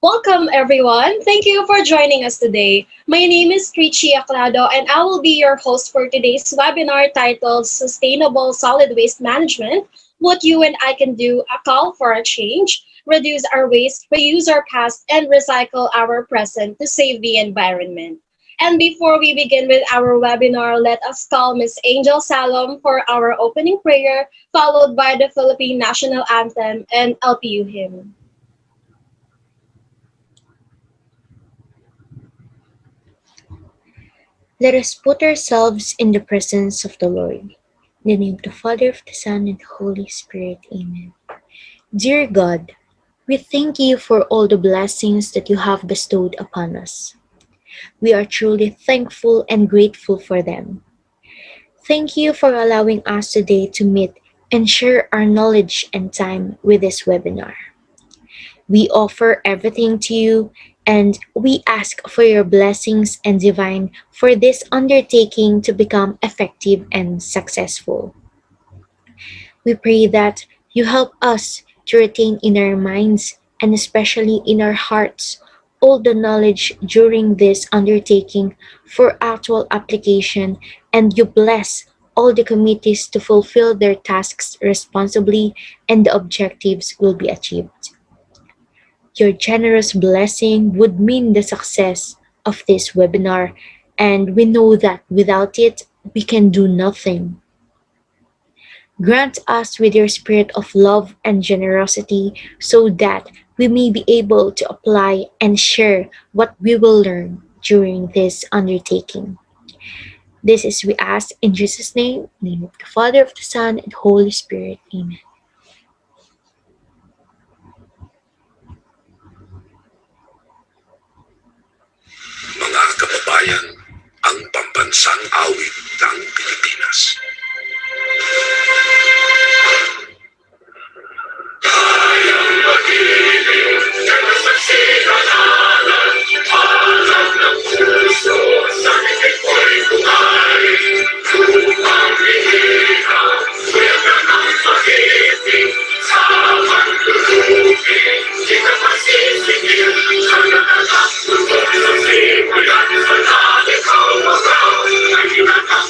Welcome, everyone. Thank you for joining us today. My name is Trichea, Aclado, and I will be your host for today's webinar titled Sustainable Solid Waste Management: What You and I Can Do, a Call for a Change, Reduce Our Waste, Reuse Our Past, and Recycle Our Present to Save the Environment. And before we begin with our webinar, let us call Miss Angel Salom for our opening prayer, followed by the Philippine National Anthem and LPU hymn. Let us put ourselves in the presence of the Lord. In the name of the Father, of the Son, and the Holy Spirit. Amen. Dear God, we thank you for all the blessings that you have bestowed upon us. We are truly thankful and grateful for them. Thank you for allowing us today to meet and share our knowledge and time with this webinar. We offer everything to you and we ask for your blessings and divine for this undertaking to become effective and successful. We pray that you help us to retain in our minds and especially in our hearts all the knowledge during this undertaking for actual application, and you bless all the committees to fulfill their tasks responsibly and the objectives will be achieved. Your generous blessing would mean the success of this webinar, and we know that without it, we can do nothing. Grant us with your spirit of love and generosity so that we may be able to apply and share what we will learn during this undertaking. This is we ask in Jesus' name, in the name of the Father, of the Son, and Holy Spirit. Amen. Mga kababayan, ang pambansang awit ng Pilipinas. Kayang magiging nagsasinanalan, alam ng puso, sa higit ko'y bungay. Lumang lihikaw, wika ng pag-ibig, sa manlulugin, di ka masisingil, sa nakalak, tugon sa simula, sa lalikaw, magaw, ay hinatang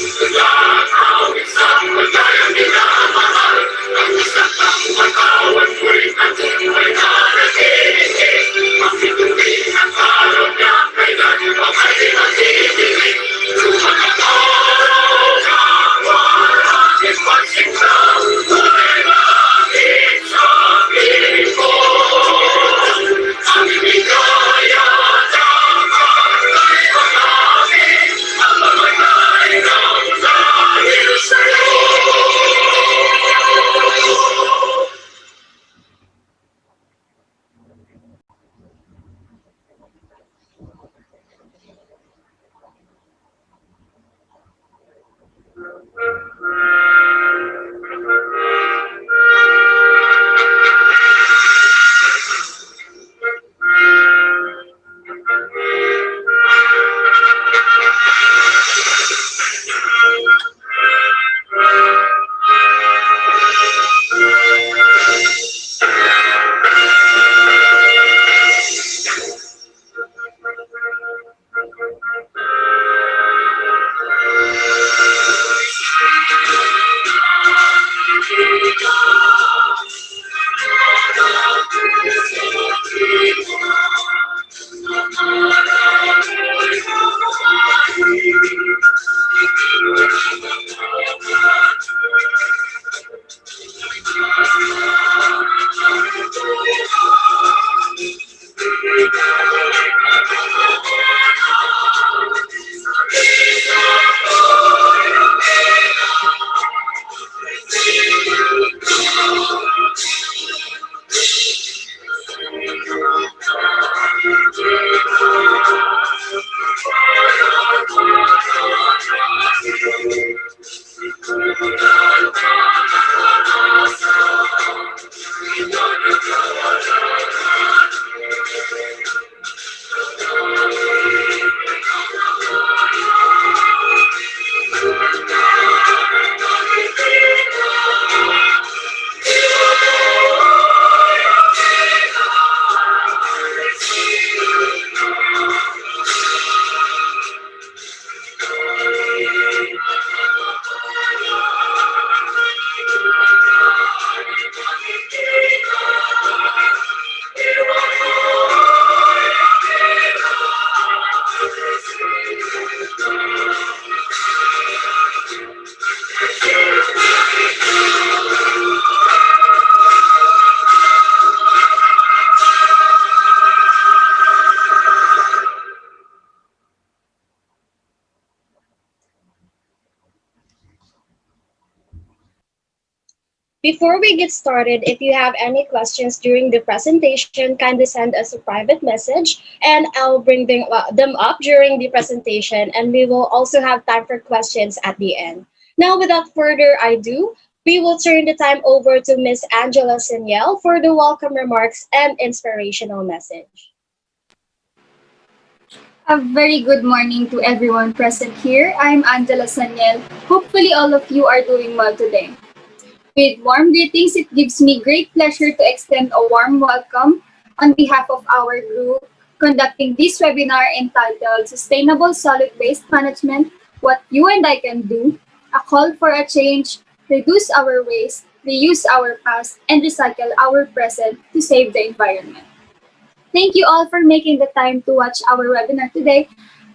Before we get started, if you have any questions during the presentation, kindly send us a private message and I'll bring them up during the presentation, and we will also have time for questions at the end. Now, without further ado, we will turn the time over to Miss Angela Saniel for the welcome remarks and inspirational message. A very good morning to everyone present here. I'm Angela Saniel. Hopefully, all of you are doing well today. With warm greetings, it gives me great pleasure to extend a warm welcome on behalf of our group conducting this webinar entitled Sustainable Solid Waste Management: What You and I Can Do, a call for a change, reduce our waste, reuse our past, and recycle our present to save the environment. Thank you all for making the time to watch our webinar today.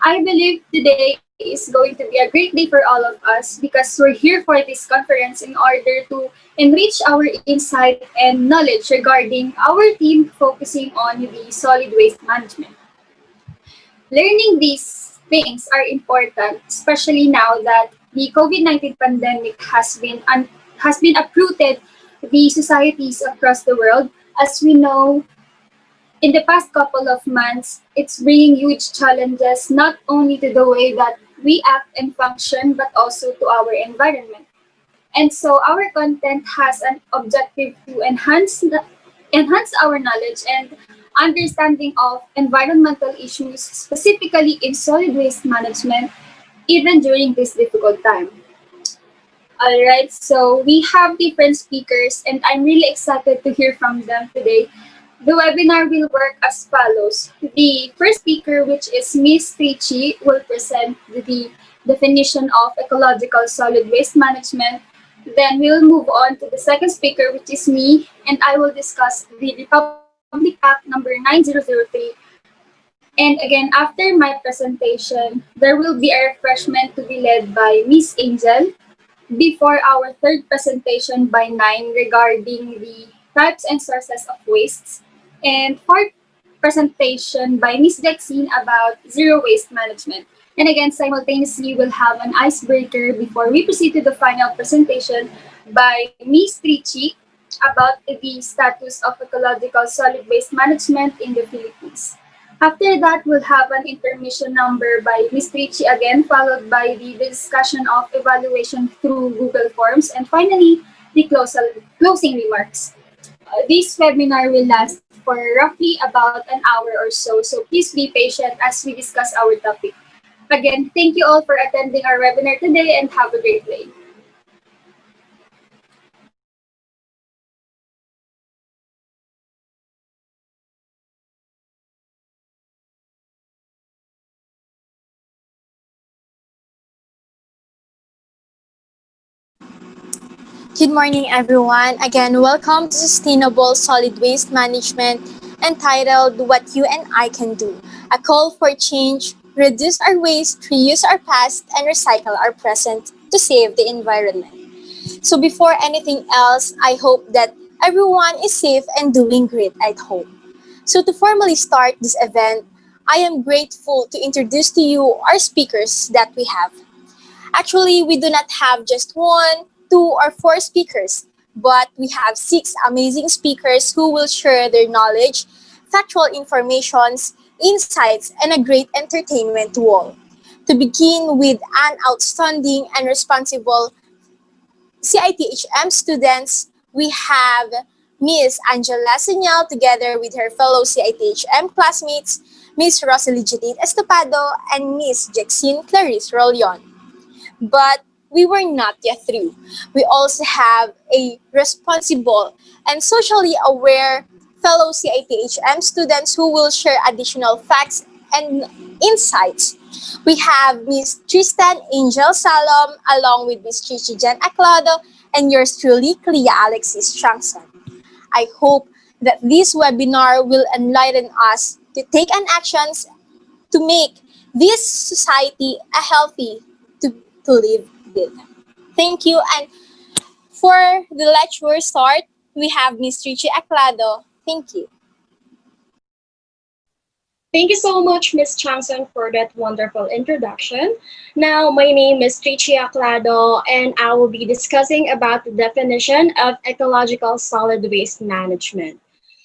I believe today is going to be a great day for all of us because we're here for this conference in order to enrich our insight and knowledge regarding our team focusing on the solid waste management. Learning these things are important, especially now that the COVID-19 pandemic has been uprooted the societies across the world. As we know, in the past couple of months, it's bringing huge challenges not only to the way that we act and function, but also to our environment. And so our content has an objective to enhance our knowledge and understanding of environmental issues, specifically in solid waste management, even during this difficult time. All right, so we have different speakers, and I'm really excited to hear from them today. The webinar will work as follows. The first speaker, which is Miss Trichea, will present the definition of ecological solid waste management. Then we'll move on to the second speaker, which is me, and I will discuss the Republic Act number 9003. And again, after my presentation, there will be a refreshment to be led by Miss Angel before our third presentation by 9 regarding the types and sources of wastes, and fourth presentation by Ms. Jecxyn about zero waste management. And again, simultaneously, we'll have an icebreaker before we proceed to the final presentation by Ms. Trichea about the status of ecological solid waste management in the Philippines. After that, we'll have an intermission number by Ms. Trichea again, followed by the discussion of evaluation through Google Forms, and finally, the closing remarks. This webinar will last for roughly about an hour or so please be patient as we discuss our topic. Again, thank you all for attending our webinar today and have a great day. Good morning, everyone. Again, welcome to Sustainable Solid Waste Management, entitled What You and I Can Do, a call for change, reduce our waste, reuse our past, and recycle our present to save the environment. So, before anything else, I hope that everyone is safe and doing great at home. So, to formally start this event, I am grateful to introduce to you our speakers that we have. Actually, we do not have just one, two, or four speakers, but we have six amazing speakers who will share their knowledge, factual informations, insights, and a great entertainment to all. To begin with an outstanding and responsible CITHM students, we have Miss Angela Senyal together with her fellow CITHM classmates, Miss Rhocelie Estopado, and Miss Jecxyn Rollon. But we were not yet through. We also have a responsible and socially aware fellow CITHM students who will share additional facts and insights. We have Miss Tristan Angel Salom along with Miss Trichea Aclado and yours truly, Clia Alexis Tiangson. I hope that this webinar will enlighten us to take an actions to make this society a healthy to, to live with. Thank you. And for the lecture start, we have Miss Trichea Aclado. Thank you. Thank you so much, Miss Tiangson, for that wonderful introduction. Now, my name is Trichea Aclado, and I will be discussing about the definition of ecological solid waste management.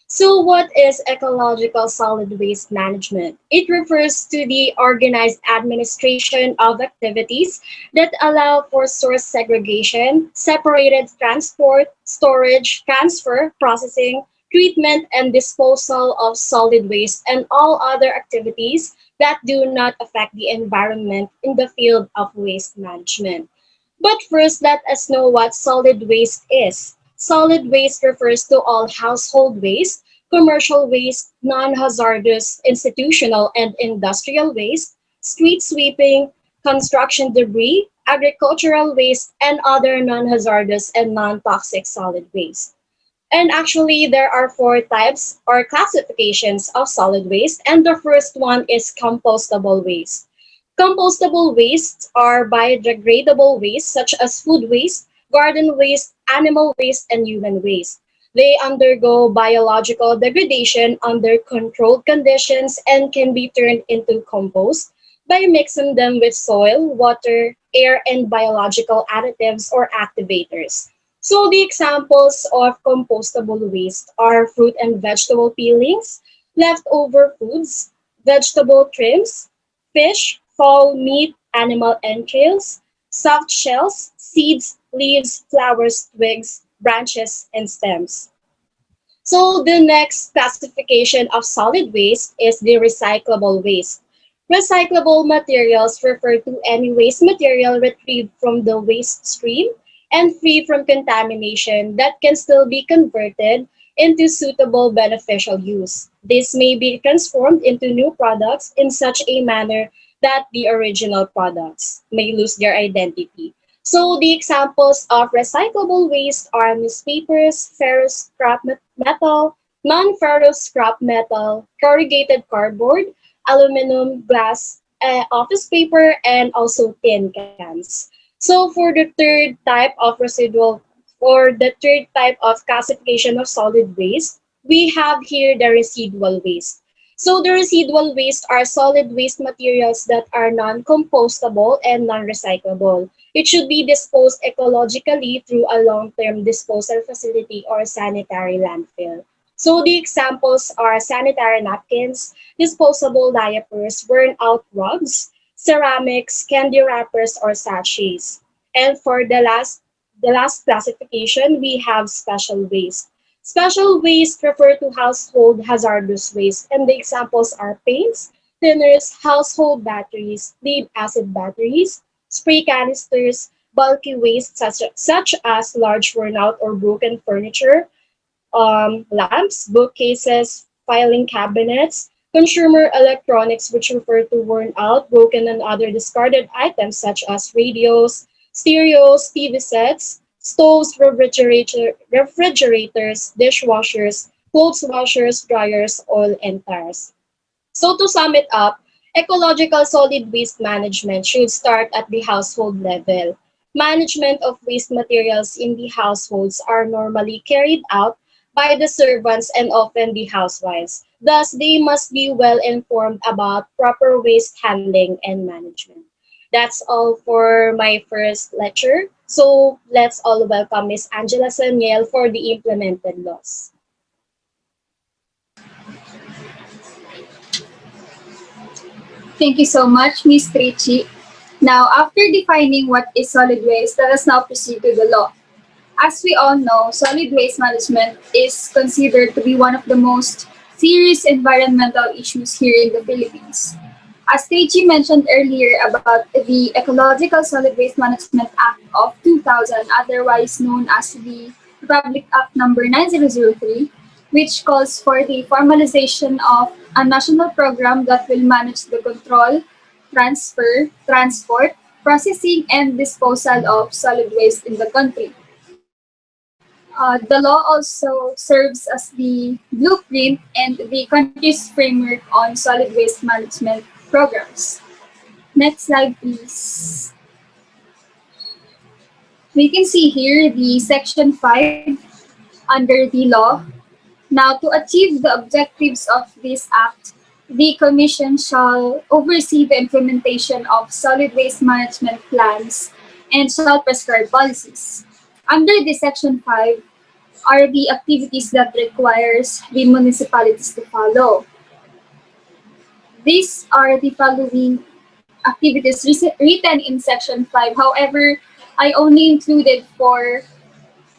So, what is ecological solid waste management? It refers to the organized administration of activities that allow for source segregation, separated transport, storage, transfer, processing, treatment, and disposal of solid waste and all other activities that do not affect the environment in the field of waste management. But first, let us know what solid waste is. Solid waste refers to all household waste, commercial waste, non hazardous institutional and industrial waste, street sweeping, construction debris, agricultural waste, and other non hazardous and non toxic solid waste. And actually, there are four types or classifications of solid waste, and the first one is compostable waste. Compostable wastes are biodegradable waste such as food waste, garden waste, animal waste, and human waste. They undergo biological degradation under controlled conditions and can be turned into compost by mixing them with soil, water, air, and biological additives or activators. So the examples of compostable waste are fruit and vegetable peelings, leftover foods, vegetable trims, fish, fowl, meat, animal entrails, soft shells, seeds, leaves, flowers, twigs, branches, and stems. So the next classification of solid waste is the recyclable waste. Recyclable materials refer to any waste material retrieved from the waste stream and free from contamination that can still be converted into suitable beneficial use. This may be transformed into new products in such a manner that the original products may lose their identity. So the examples of recyclable waste are newspapers, ferrous scrap metal, non-ferrous scrap metal, corrugated cardboard, aluminum, glass, office paper, and also tin cans. So for the third type of classification of solid waste, we have here the residual waste. So the residual waste are solid waste materials that are non-compostable and non-recyclable. It should be disposed ecologically through a long-term disposal facility or sanitary landfill. So the examples are sanitary napkins, disposable diapers, worn-out rugs, ceramics, candy wrappers, or sachets. And for the last classification, we have special waste. Special waste refer to household hazardous waste, and the examples are paints, thinners, household batteries, lead acid batteries, spray canisters, bulky waste such as large worn out or broken furniture, lamps, bookcases, filing cabinets, consumer electronics, which refer to worn out, broken, and other discarded items such as radios, stereos, TV sets, stoves, refrigerators, dishwashers, clothes washers, dryers, oil, and tires. So to sum it up, ecological solid waste management should start at the household level. Management of waste materials in the households are normally carried out by the servants and often the housewives. Thus, they must be well informed about proper waste handling and management. That's all for my first lecture. So let's all welcome Miss Angela Saniel for the implemented laws. Thank you so much, Ms. Trichi. Now, after defining what is solid waste, let us now proceed to the law. As we all know, solid waste management is considered to be one of the most serious environmental issues here in the Philippines. As Trichi mentioned earlier about the Ecological Solid Waste Management Act of 2000, otherwise known as the Republic Act number 9003, which calls for the formalization of a national program that will manage the control, transfer, transport, processing, and disposal of solid waste in the country. The law also serves as the blueprint and the country's framework on solid waste management programs. Next slide, please. We can see here the Section 5 under the law. Now, to achieve the objectives of this act, The Commission shall oversee the implementation of solid waste management plans and shall prescribe policies. Under this Section 5 are the activities that requires the municipalities to follow. These are the following activities written in Section 5. However, I only included for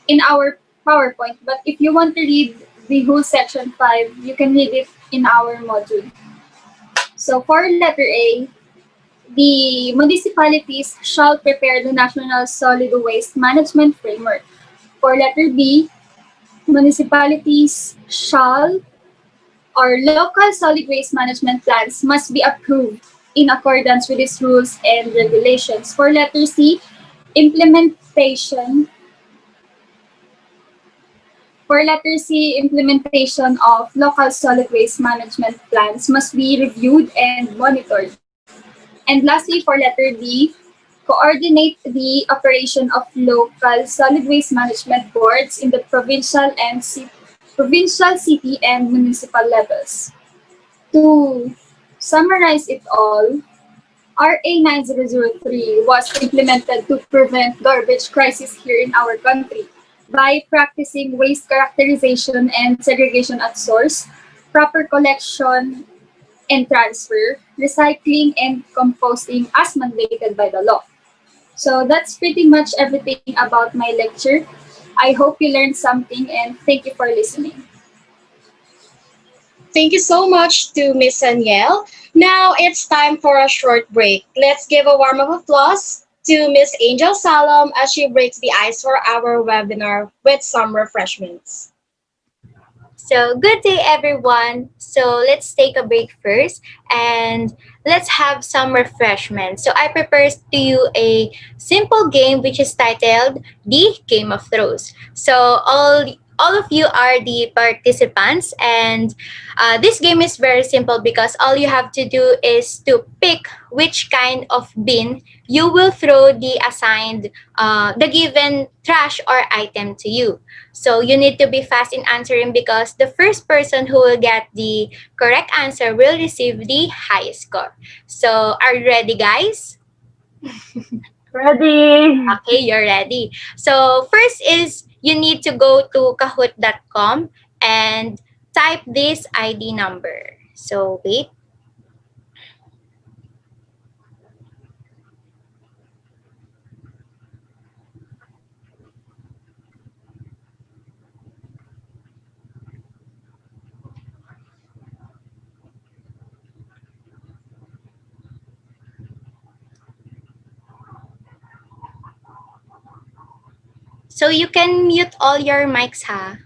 in our PowerPoint, but if you want to read the whole Section 5, you can read it in our module. So for letter A, the municipalities shall prepare the National Solid Waste Management Framework. For letter B, municipalities shall or local solid waste management plans must be approved in accordance with these rules and regulations. For letter C, implementation implementation of local solid waste management plans must be reviewed and monitored. And lastly, for letter D, coordinate the operation of local solid waste management boards in the provincial, city, and municipal levels. To summarize it all, RA 9003 was implemented to prevent garbage crisis here in our country by practicing waste characterization and segregation at source, proper collection and transfer, recycling, and composting as mandated by the law. So that's pretty much everything about my lecture. I hope you learned something and thank you for listening. Thank you so much to Miss Saniel. Now it's time for a short break. Let's give a warm of applause to Miss Angel Salom as she breaks the ice for our webinar with some refreshments. So, good day, everyone. So, let's take a break first and let's have some refreshment. So, I prepared to you a simple game which is titled The Game of Throws. So, all of you are the participants, and this game is very simple because all you have to do is to pick which kind of bin you will throw the given trash or item to you. So you need to be fast in answering because the first person who will get the correct answer will receive the highest score. So are you ready, guys? Ready? Okay, you're ready. So first is you need to go to kahoot.com and type this ID number. So wait. So you can mute all your mics, ha?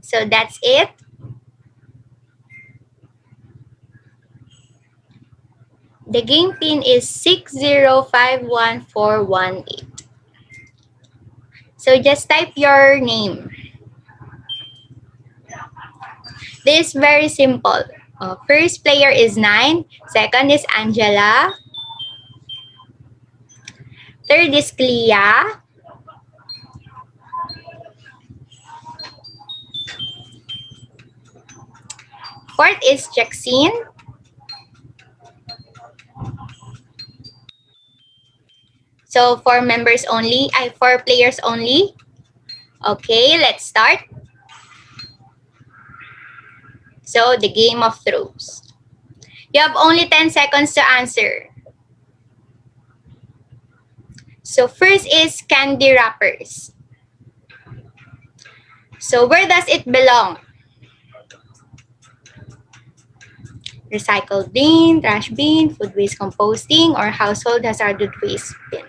So that's it. The game pin is 6051418. So just type your name. This is very simple. First player is 9. Second is Angela. Third is Clia. Fourth is Jecxyn. So four players only. Okay, let's start. So the game of throws. You have only 10 seconds to answer. So first is candy wrappers. So where does it belong? Recycled bin, trash bin, food waste composting, or household hazardous waste bin?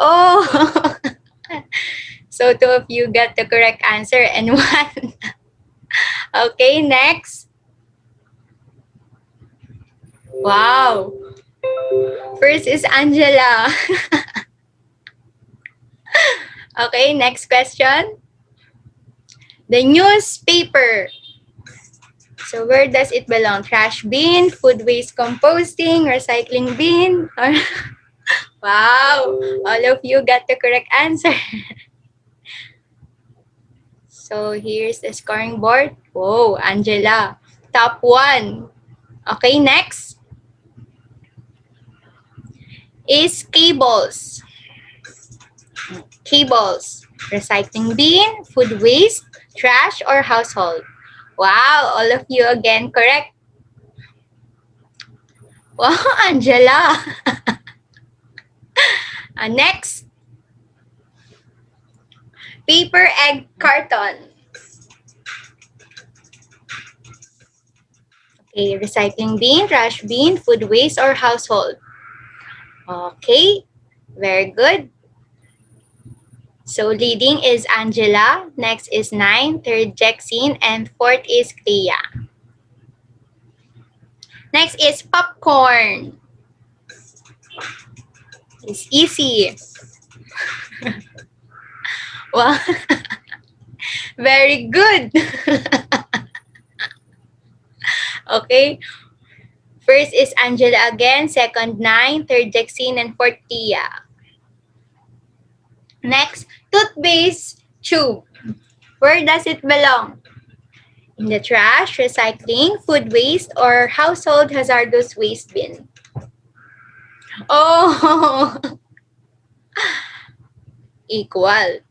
Oh, so two of you got the correct answer and one. Okay, next. Wow. First is Angela. Okay, next question. The newspaper. So where does it belong? Trash bin, food waste composting, recycling bin, or wow, all of you got the correct answer. So here's the scoring board. Whoa, Angela, top one. Okay, next is cables. Cables, recycling bin, food waste, trash, or household. Wow, all of you again correct. Wow, Angela. Next, paper egg carton. Okay, recycling bin, trash bin, food waste, or household. Okay, very good. So leading is Angela, next is 9, third Jecxyn, and fourth is Clia. Next is popcorn. It's easy. Wow, very good. Okay, first is Angela again, second 9, third Jecxyn, and fourth Clia. Next, toothpaste tube. Where does it belong? In the trash, recycling, food waste, or household hazardous waste bin? Oh, equal.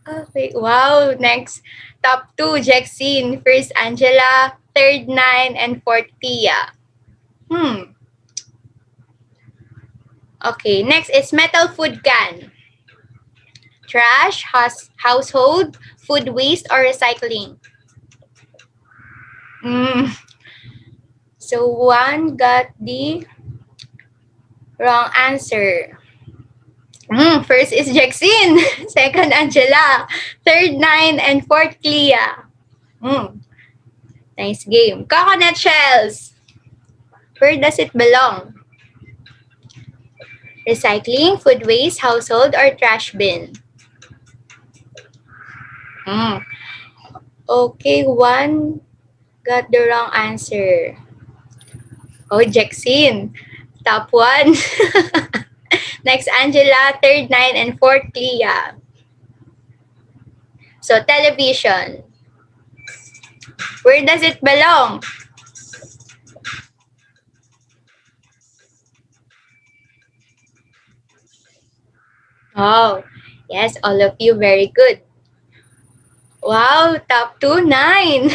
Okay, wow. Next, top 2, Jecxyn. First, Angela. Third, 9, and fourth, Tia. Okay, next is metal food can. Trash, household, food waste, or recycling? So, one got the wrong answer. First is Jecxyn, second Angela, third 9, and fourth Clia. Nice game. Coconut shells. Where does it belong? Recycling, food waste, household, or trash bin? Okay, one got the wrong answer. Oh, Jecxyn. Top 1. Next, Angela, third 9, and fourth Clia. So, television. Where does it belong? Oh, yes, all of you, very good. Wow, top 2, 9.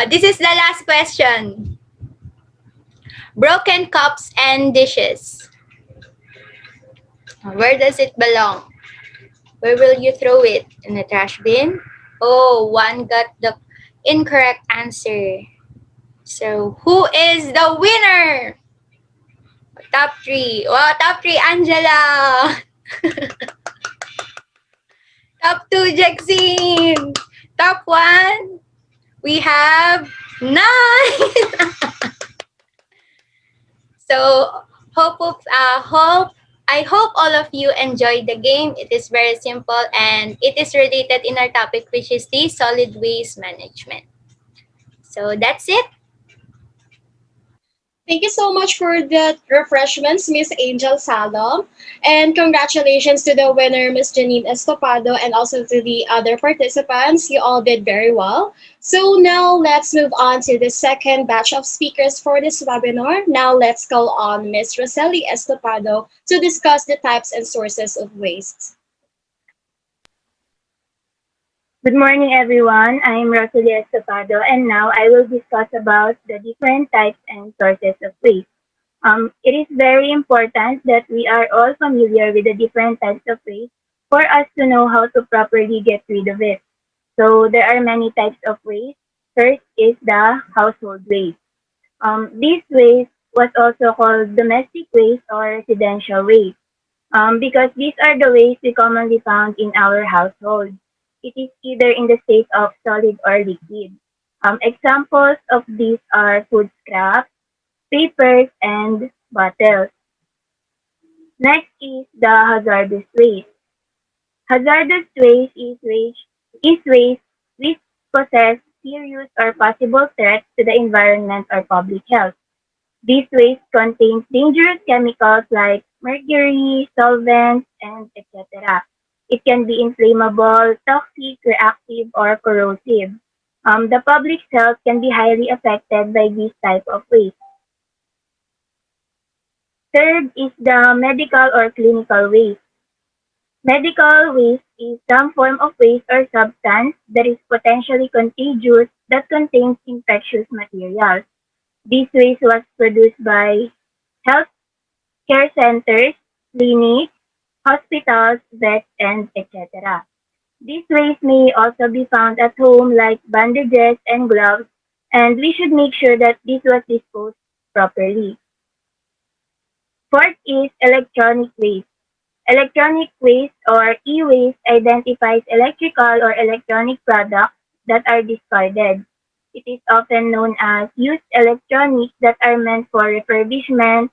This is the last question. Broken cups and dishes. Where does it belong? Where will you throw it? In the trash bin? Oh, one got the incorrect answer. So, who is the winner? Top 3. Wow, top 3, Angela. Top 2, Jecxyn. Top 1, we have 9. So, I hope all of you enjoyed the game. It is very simple and it is related in our topic, which is the solid waste management. So that's it. Thank you so much for the refreshments, Miss Angel Salom. And congratulations to the winner, Miss Jenine Estopado, and also to the other participants. You all did very well. So now let's move on to the second batch of speakers for this webinar. Now let's call on Miss Rhocelie Estopado to discuss the types and sources of waste. Good morning, everyone. I'm Rhocelie Estopado, and now I will discuss about the different types and sources of waste. It is very important that we are all familiar with the different types of waste for us to know how to properly get rid of it. So there are many types of waste. First is the household waste. This waste was also called domestic waste or residential waste because these are the waste we commonly found in our household. It is either in the state of solid or liquid. Examples of these are food scraps, papers, and bottles. Next is the hazardous waste. Hazardous waste is waste which possess serious or possible threats to the environment or public health. This waste contains dangerous chemicals like mercury, solvents, and etc. It can be inflammable, toxic, reactive, or corrosive. The public's health can be highly affected by this type of waste. Third is the medical or clinical waste. Medical waste is some form of waste or substance that is potentially contagious that contains infectious materials. This waste was produced by healthcare centers, clinics, hospitals, vets, and etc. These waste may also be found at home like bandages and gloves, and we should make sure that this was disposed properly. Fourth is electronic waste. Electronic waste or e-waste identifies electrical or electronic products that are discarded. It is often known as used electronics that are meant for refurbishment,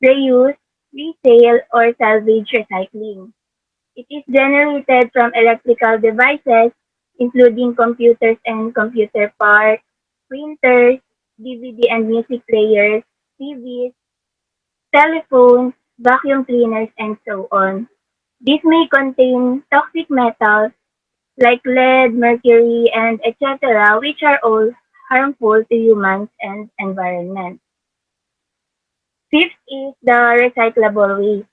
reuse, resale, or salvage recycling. It is generated from electrical devices, including computers and computer parts, printers, DVD and music players, TVs, telephones, vacuum cleaners, and so on. These may contain toxic metals like lead, mercury, and etc., which are all harmful to humans and environment. Fifth is the recyclable waste.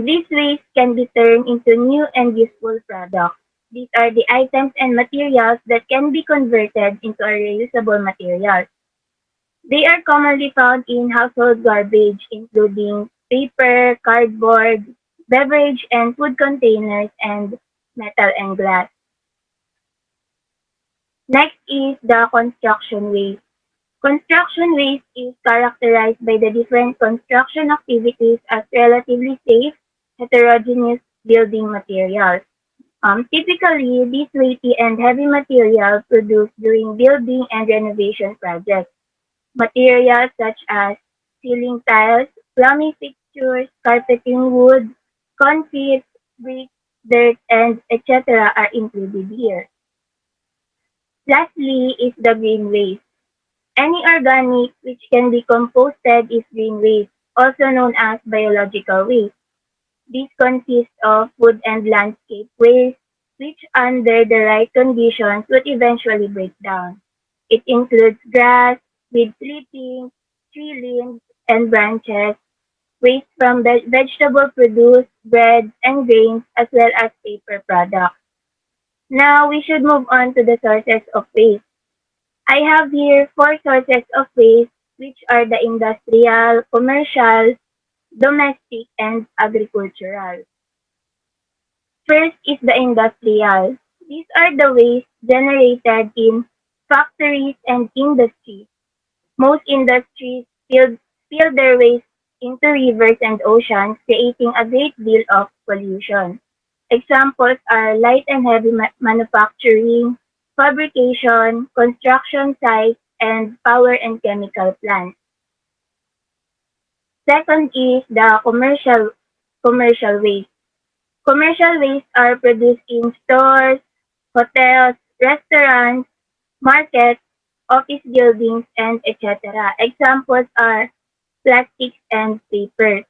These waste can be turned into new and useful products. These are the items and materials that can be converted into a reusable material. They are commonly found in household garbage, including paper, cardboard, beverage and food containers, and metal and glass. Next is the construction waste. Construction waste is characterized by the different construction activities as relatively safe, heterogeneous building materials. Typically, these weighty and heavy materials produced during building and renovation projects. Materials such as ceiling tiles, plumbing fixtures, carpeting wood, concrete, bricks, dirt, and etc. are included here. Lastly is the green waste. Any organic which can be composted is green waste, also known as biological waste. This consists of food and landscape waste, which under the right conditions would eventually break down. It includes grass, weed clippings, tree limbs, and branches, waste from vegetable produce, breads, and grains, as well as paper products. Now we should move on to the sources of waste. I have here four sources of waste, which are the industrial, commercial, domestic, and agricultural. First is the industrial. These are the waste generated in factories and industries. Most industries spill their waste into rivers and oceans, creating a great deal of pollution. Examples are light and heavy manufacturing, fabrication, construction sites, and power and chemical plants. Second is the commercial waste. Commercial waste are produced in stores, hotels, restaurants, markets, office buildings, and etc. Examples are plastics and papers.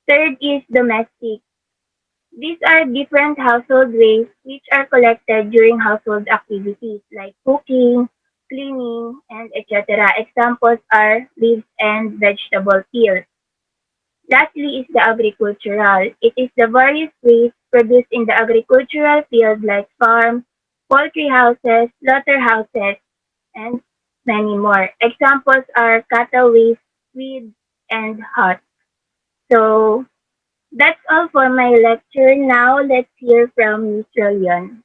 Third is domestic. These are different household waste which are collected during household activities like cooking, cleaning, and etc. Examples are leaves and vegetable peels. Lastly is the agricultural. It is the various waste produced in the agricultural field like farms, poultry houses, slaughterhouses, and many more. Examples are cattle waste, weeds, and huts. So that's all for my lecture. Now let's hear from Miss Rollion.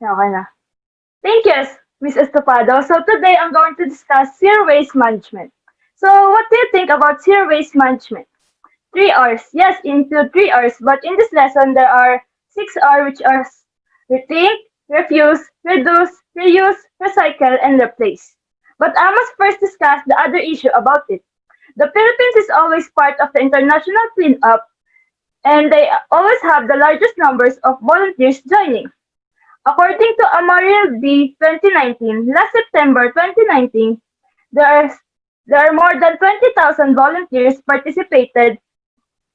Okay na. Thank you, Miss Estopado. So today I'm going to discuss zero waste management. So what do you think about zero waste management? 3 R's. Yes, include 3 R's, but in this lesson there are 6 R, which are rethink, refuse, reduce, reuse, recycle, and replace. But I must first discuss the other issue about it. The Philippines is always part of the international cleanup, and they always have the largest numbers of volunteers joining. According to Amaril B 2019, last September 2019, there are, there are more than 20,000 volunteers participated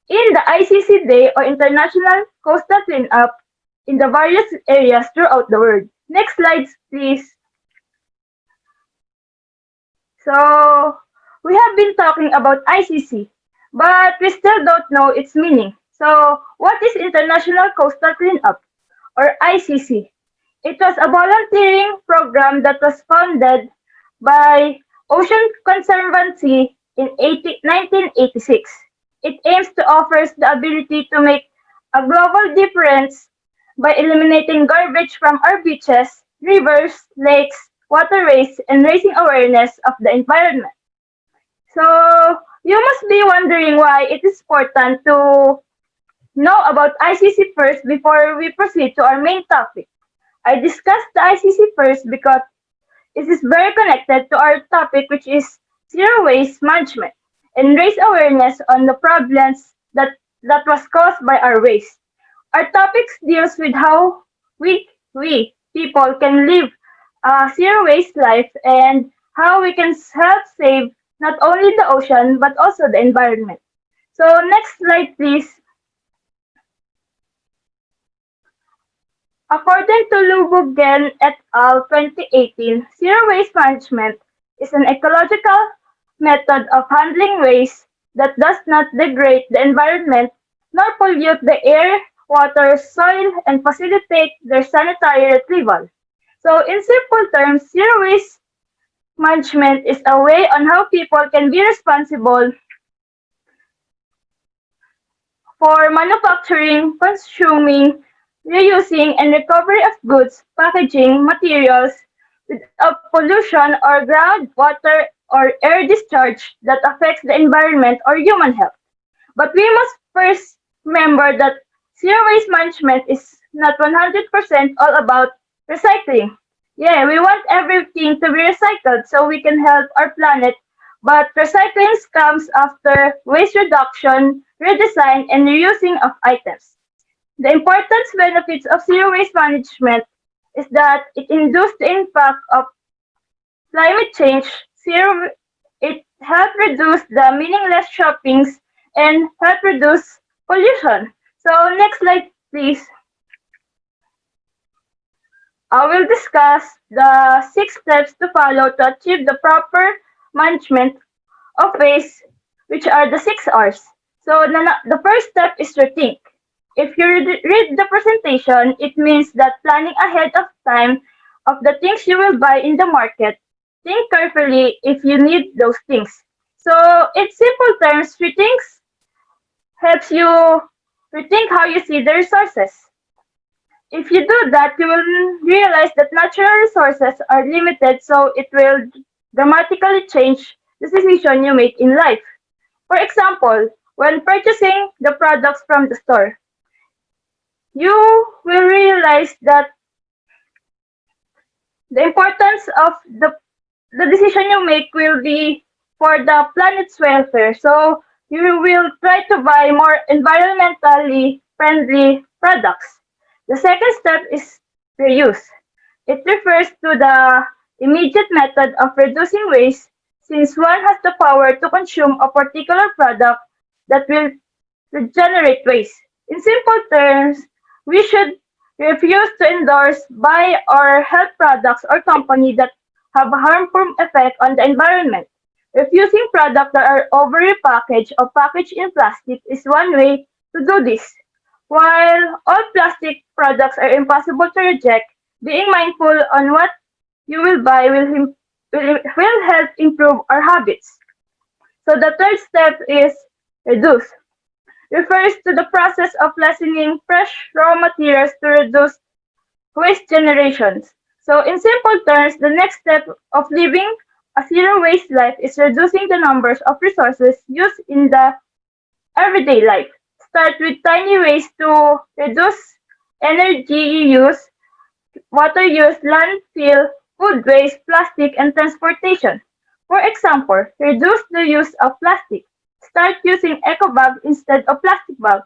in the ICC Day or International Coastal Cleanup in the various areas throughout the world. Next slides, please. So, we have been talking about ICC, but we still don't know its meaning. So, what is International Coastal Cleanup or ICC? It was a volunteering program that was founded by Ocean Conservancy in 1986. It aims to offer the ability to make a global difference by eliminating garbage from our beaches, rivers, lakes, waterways, and raising awareness of the environment. So, you must be wondering why it is important to know about ICC first before we proceed to our main topic. I discussed the ICC first because it is very connected to our topic, which is zero waste management, and raise awareness on the problems that was caused by our waste. Our topics deals with how we people can live a zero waste life and how we can help save not only the ocean but also the environment. So next slide please. According to Lubugen et al. 2018, zero waste management is an ecological method of handling waste that does not degrade the environment nor pollute the air, water, soil, and facilitate their sanitary retrieval. So, in simple terms, zero waste management is a way on how people can be responsible for manufacturing, consuming, reusing, and recovery of goods, packaging, materials without pollution or groundwater or air discharge that affects the environment or human health. But we must first remember that zero waste management is not 100% all about recycling. Yeah, we want everything to be recycled so we can help our planet, but recycling comes after waste reduction, redesign, and reusing of items. The important benefits of zero waste management is that it induces the impact of climate change. Zero, it helps reduce the meaningless shoppings and help reduce pollution. So next slide, please. I will discuss the 6 steps to follow to achieve the proper management of waste, which are the 6 R's. So the first step is to think. If you read the presentation, it means that planning ahead of time of the things you will buy in the market. Think carefully if you need those things. So, in simple terms, rethink helps you rethink how you see the resources. If you do that, you will realize that natural resources are limited, so it will dramatically change the decision you make in life. For example, when purchasing the products from the store, you will realize that the importance of the decision you make will be for the planet's welfare. So you will try to buy more environmentally friendly products. The second step is reuse. It refers to the immediate method of reducing waste since one has the power to consume a particular product that will regenerate waste. In simple terms, we should refuse to endorse, buy, or help products or companies that have a harmful effect on the environment. Refusing products that are overly packaged or packaged in plastic is one way to do this. While all plastic products are impossible to reject, being mindful on what you will buy will help improve our habits. So the third step is reduce. Refers to the process of lessening fresh raw materials to reduce waste generations. So in simple terms, the next step of living a zero waste life is reducing the numbers of resources used in the everyday life. Start with tiny ways to reduce energy use, water use, landfill, food waste, plastic, and transportation. For example, reduce the use of plastic. Start using eco bag instead of plastic bag.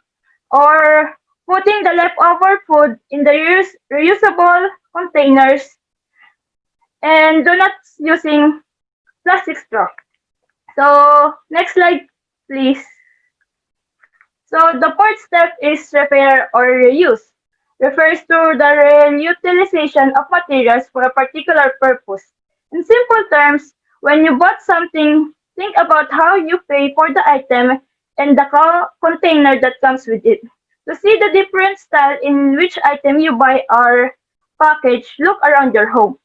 Or putting the leftover food in the reusable containers and do not using plastic straw. So next slide, please. So the fourth step is repair or reuse. Refers to the reutilization of materials for a particular purpose. In simple terms, when you bought something, think about how you pay for the item and the container that comes with it. To see the different style in which item you buy are packaged, look around your home.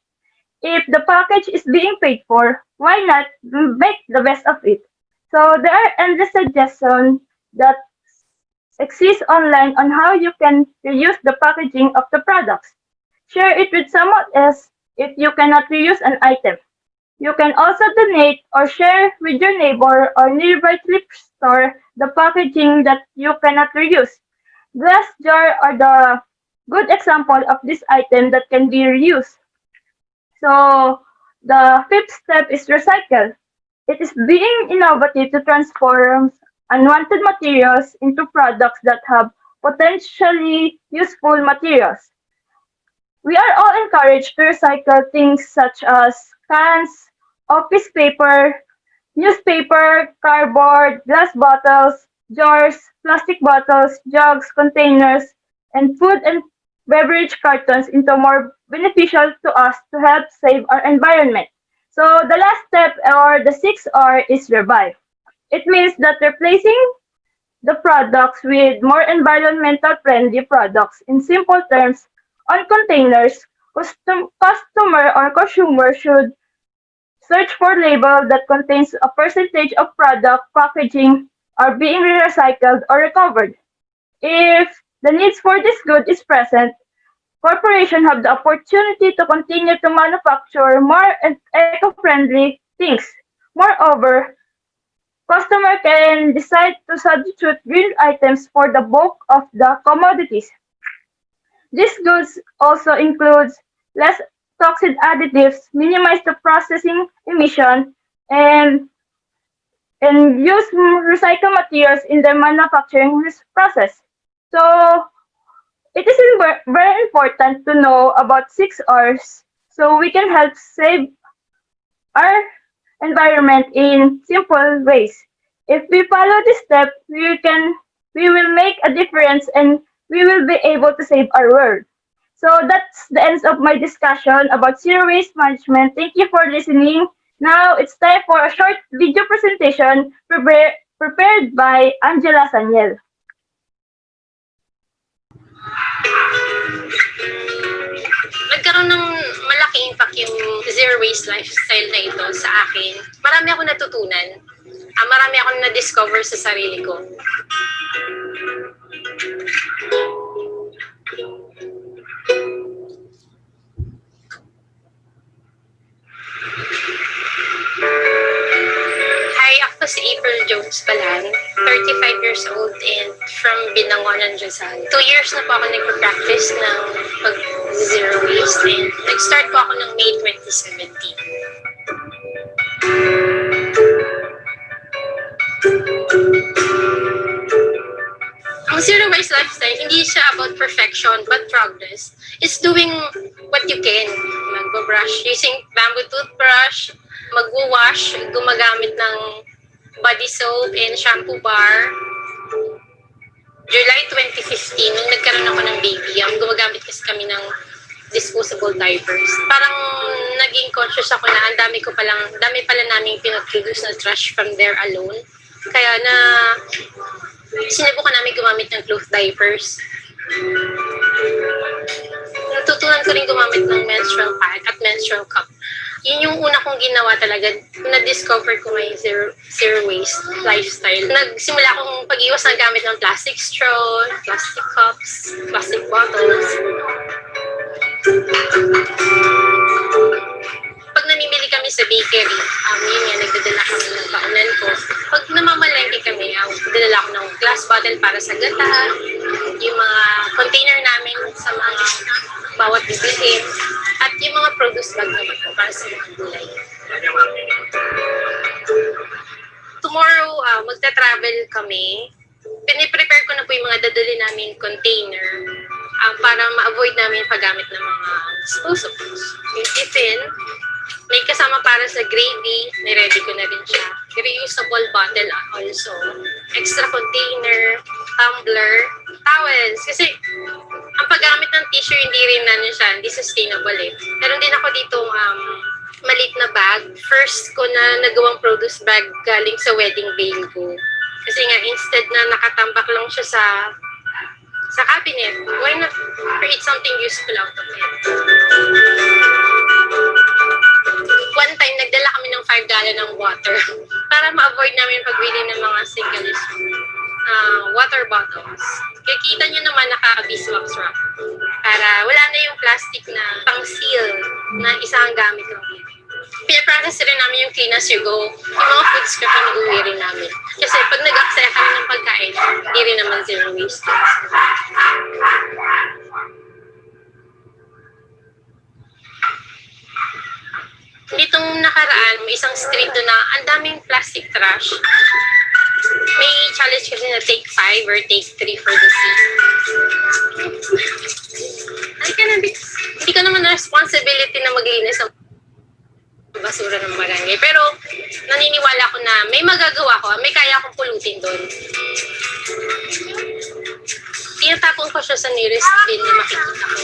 If the package is being paid for, why not make the best of it? So there are endless suggestions that exist online on how you can reuse the packaging of the products. Share it with someone else if you cannot reuse an item. You can also donate or share with your neighbor or nearby thrift store the packaging that you cannot reuse. Glass jar are the good example of this item that can be reused. So the fifth step is recycle. It is being innovative to transform unwanted materials into products that have potentially useful materials. We are all encouraged to recycle things such as cans, office paper, newspaper, cardboard, glass bottles, jars, plastic bottles, jugs, containers, and food and beverage cartons into more beneficial to us to help save our environment. So the last step or the 6R is revive. It means that replacing the products with more environmental friendly products. In simple terms, on containers, customer or consumer should search for label that contains a percentage of product packaging are being recycled or recovered. If the needs for this good is present, corporations have the opportunity to continue to manufacture more eco-friendly things. Moreover, customer can decide to substitute green items for the bulk of the commodities. These goods also includes less toxic additives, minimize the processing emission, and use recycled materials in the manufacturing process. So it is very important to know about 6 Rs so we can help save our environment in simple ways. If we follow this step, we will make a difference and we will be able to save our world. So that's the end of my discussion about zero waste management. Thank you for listening. Now it's time for a short video presentation prepared by Angela Saniel. Nagkaroon ng malaking impact yung zero waste lifestyle na ito sa akin. Marami ako natutunan. Marami akong na-discover sa sarili ko. Hi, ako si April Jones Balan, 35 years old and from Binangonan, Rizal. 2 years na po ako nagpa-practice ng pag-zero waste and nag-start po ako ng May 2017. Ang zero waste lifestyle, hindi siya about perfection but progress. It's doing what you can. Magbo-brush using bamboo toothbrush, magwo-wash, gumagamit ng body soap and shampoo bar. July 2015, nung nagkaroon ako ng baby, gumagamit kasi kami ng disposable diapers. Parang naging conscious ako na ang dami pala naming pinag-produce na trash from there alone. Kaya na sinubukan namin gumamit ng cloth diapers. Natutunan ko rin gumamit ng menstrual pad at menstrual cup. Yun yung una kong ginawa talaga. Na-discover ko may zero waste lifestyle. Nagsimula akong pag-iwas ng gamit ng plastic straw, plastic cups, plastic bottles. Pag namimili kami sa bakery, yun nga, nagdadala kami ng paunan ko. Pag namamalengke kami, nagdadala ko ng glass bottle para sa gata, yung mga container namin sa mga bawat bibilhin, at yung mga produce bag naman ko para sa mga gulay. nagta-travel kami, piniprepare ko na po yung mga dadali naming container para ma-avoid namin yung paggamit ng mga disposables. Yung tiffin, may kasama para sa gravy, niready ko na rin siya. Reusable bottle also. Extra container, tumbler, towels. Kasi ang paggamit ng tissue hindi rin siya, hindi sustainable eh. Meron din ako dito maliit na bag. First ko na nagawang produce bag galing sa wedding veil ko. Kasi nga, instead na nakatambak lang siya sa cabinet, why not create something useful out of it? One time, nagdala kami ng 5 gallon ng water para ma-avoid namin pagbili ng mga single-use water bottles. Kaya kita nyo naman naka-beeswax wrap para wala na yung plastic na pang-seal na isang gamit lang. Pinaprocess rin namin yung clean as you go. Yung mga food scrap na nag-uwi rin namin. Kasi pag nag-aksaya kami ng pagkain, hindi rin naman zero waste. Ditong nakaraan, may isang street doon na ang daming plastic trash. May challenge kasi na take 5 or take 3 for the seat. Hindi ka naman na responsibility na maglinis ng basura ng barangay. Pero naniniwala ko na may magagawa ko, may kaya akong pulutin doon. Tinatapon ko siya sa nearest bin na makikita ko.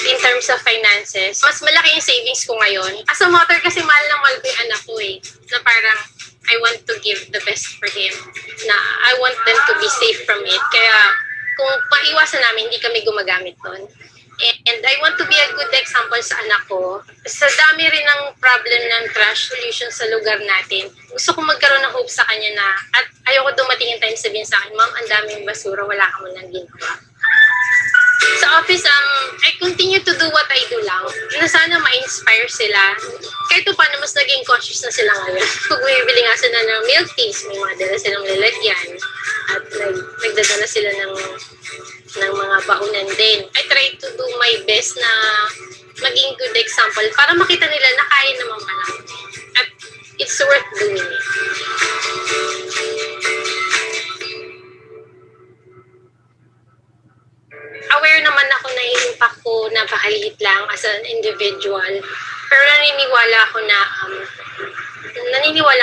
In terms of finances, mas malaki yung savings ko ngayon. As a mother kasi mahal na mahal ko yung anak ko eh. Na parang I want to give the best for him. Na I want them to be safe from it. Kaya kung paiwasan namin, hindi kami gumagamit doon. And I want to be a good example sa anak ko. Sa dami rin ng problem ng trash solution sa lugar natin, gusto ko magkaroon ng hope sa kanya na, at ayoko dumating yung time sabihin sa akin, Ma'am, ang daming basura, wala ka mo nang ginawa. Sa office, I continue to do what I do lang. Na sana ma-inspire sila. Kahit paano, mas naging conscious na sila ngayon. Pag bumibili nga sila ng milk teas, may mga dala silang lalagyan. At nagdadala sila ng mga baunan din. I try to do my best na maging good example para makita nila na kaya naman pala. At it's worth doing it. Aware naman ako na yung impact ko napakaliit lang as an individual. Pero naniniwala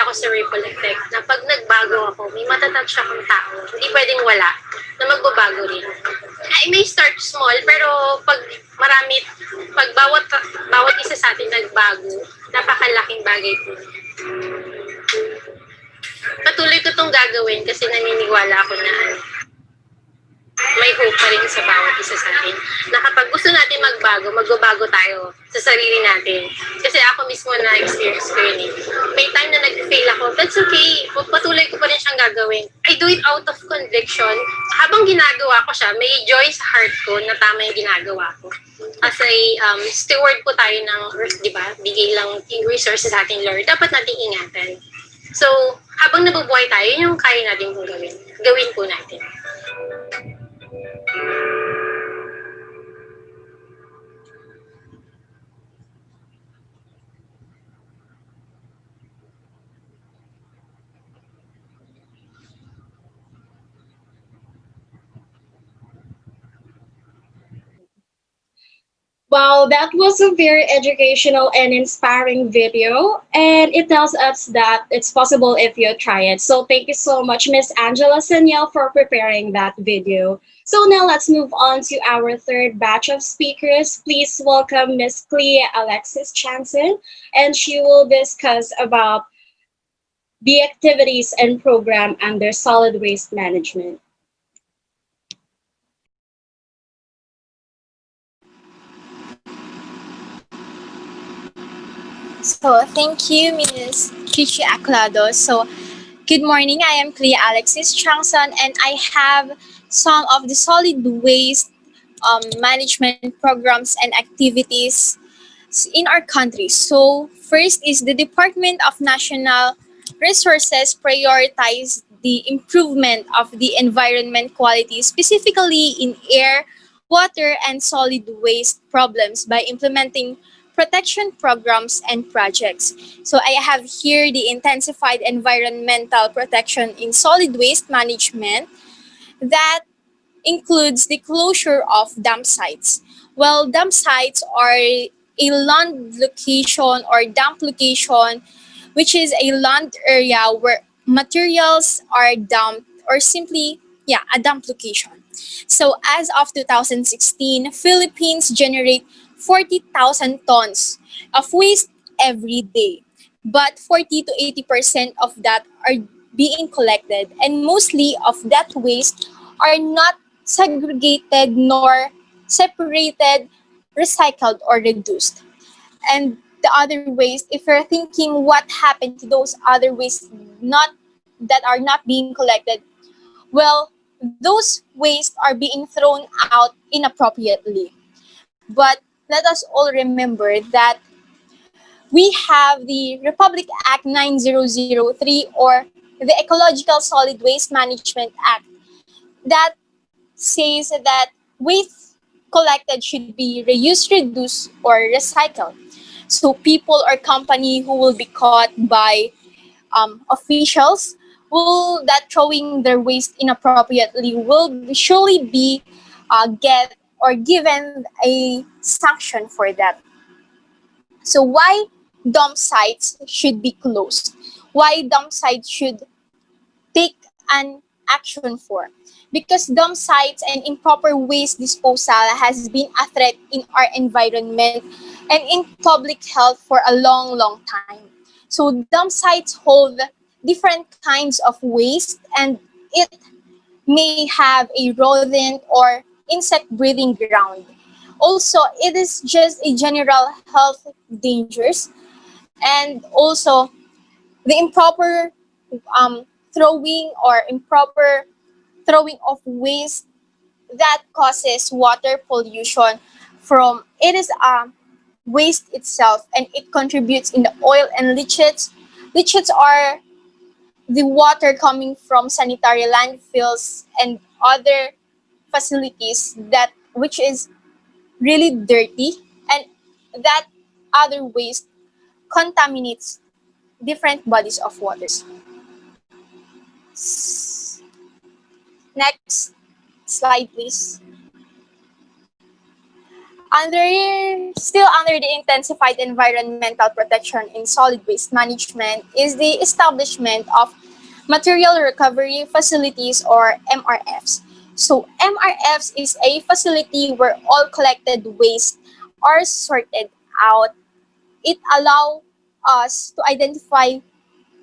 ako sa ripple effect na pag nagbago ako, may matatouch akong tao. Hindi pwedeng wala na magbabago rin. I may start small, pero pag bawat isa sa atin nagbago, napakalaking bagay po. Patuloy ko itong gagawin kasi naniniwala ako na may hope pa rin sa bawat isa sa atin. Na kapag gusto natin magbabago tayo sa sarili natin. Kasi ako mismo na-experience ko yun eh. May time na nag-fail ako, that's okay. Patuloy ko pa rin siyang gagawin. I do it out of conviction. Habang ginagawa ko siya, may joy sa heart ko na tama yung ginagawa ko. Kasi steward po tayo ng earth, di ba? Bigay lang yung resources sa ating Lord. Dapat nating ingatan. So, habang nabubuhay tayo, yun yung kaya natin pong gawin. Gawin po natin. Wow, that was a very educational and inspiring video, and it tells us that it's possible if you try it. So thank you so much, Miss Angela Saniel, for preparing that video. So now let's move on to our third batch of speakers. Please welcome Miss Clia Alexis Tiangson, and she will discuss about the activities and program under solid waste management. So, thank you, Ms. Trichea Aclado. So, good morning. I am Clia Alexis Tiangson, and I have some of the solid waste management programs and activities in our country. So, first is the Department of National Resources prioritize the improvement of the environment quality, specifically in air, water, and solid waste problems by implementing protection programs and projects. So I have here the intensified environmental protection in solid waste management that includes the closure of dump sites. Well, dump sites are a land location or dump location, which is a land area where materials are dumped or simply, yeah, a dump location. So as of 2016, Philippines generate 40,000 tons of waste every day. But 40 to 80% of that are being collected, and mostly of that waste are not segregated nor separated, recycled or reduced. And the other waste, if you're thinking what happened to those other wastes not that are not being collected, well, those wastes are being thrown out inappropriately. But let us all remember that we have the Republic Act 9003, or the Ecological Solid Waste Management Act, that says that waste collected should be reused, reduced, or recycled. So people or company who will be caught by officials will that throwing their waste inappropriately will surely be get or given a sanction for that. So why dump sites should be closed? Why dump sites should take an action for? Because dump sites and improper waste disposal has been a threat in our environment and in public health for a long, long time. So dump sites hold different kinds of waste, and it may have a rodent or insect breeding ground. Also, it is just a general health dangers, and also the improper throwing or improper throwing of waste that causes water pollution from it is waste itself, and it contributes in the oil and leachates. Leachates are the water coming from sanitary landfills and other facilities that which is really dirty, and that other waste contaminates different bodies of waters. Next slide, please. Under the intensified environmental protection in solid waste management is the establishment of material recovery facilities, or MRFs. So MRFs is a facility where all collected waste are sorted out. It allows us to identify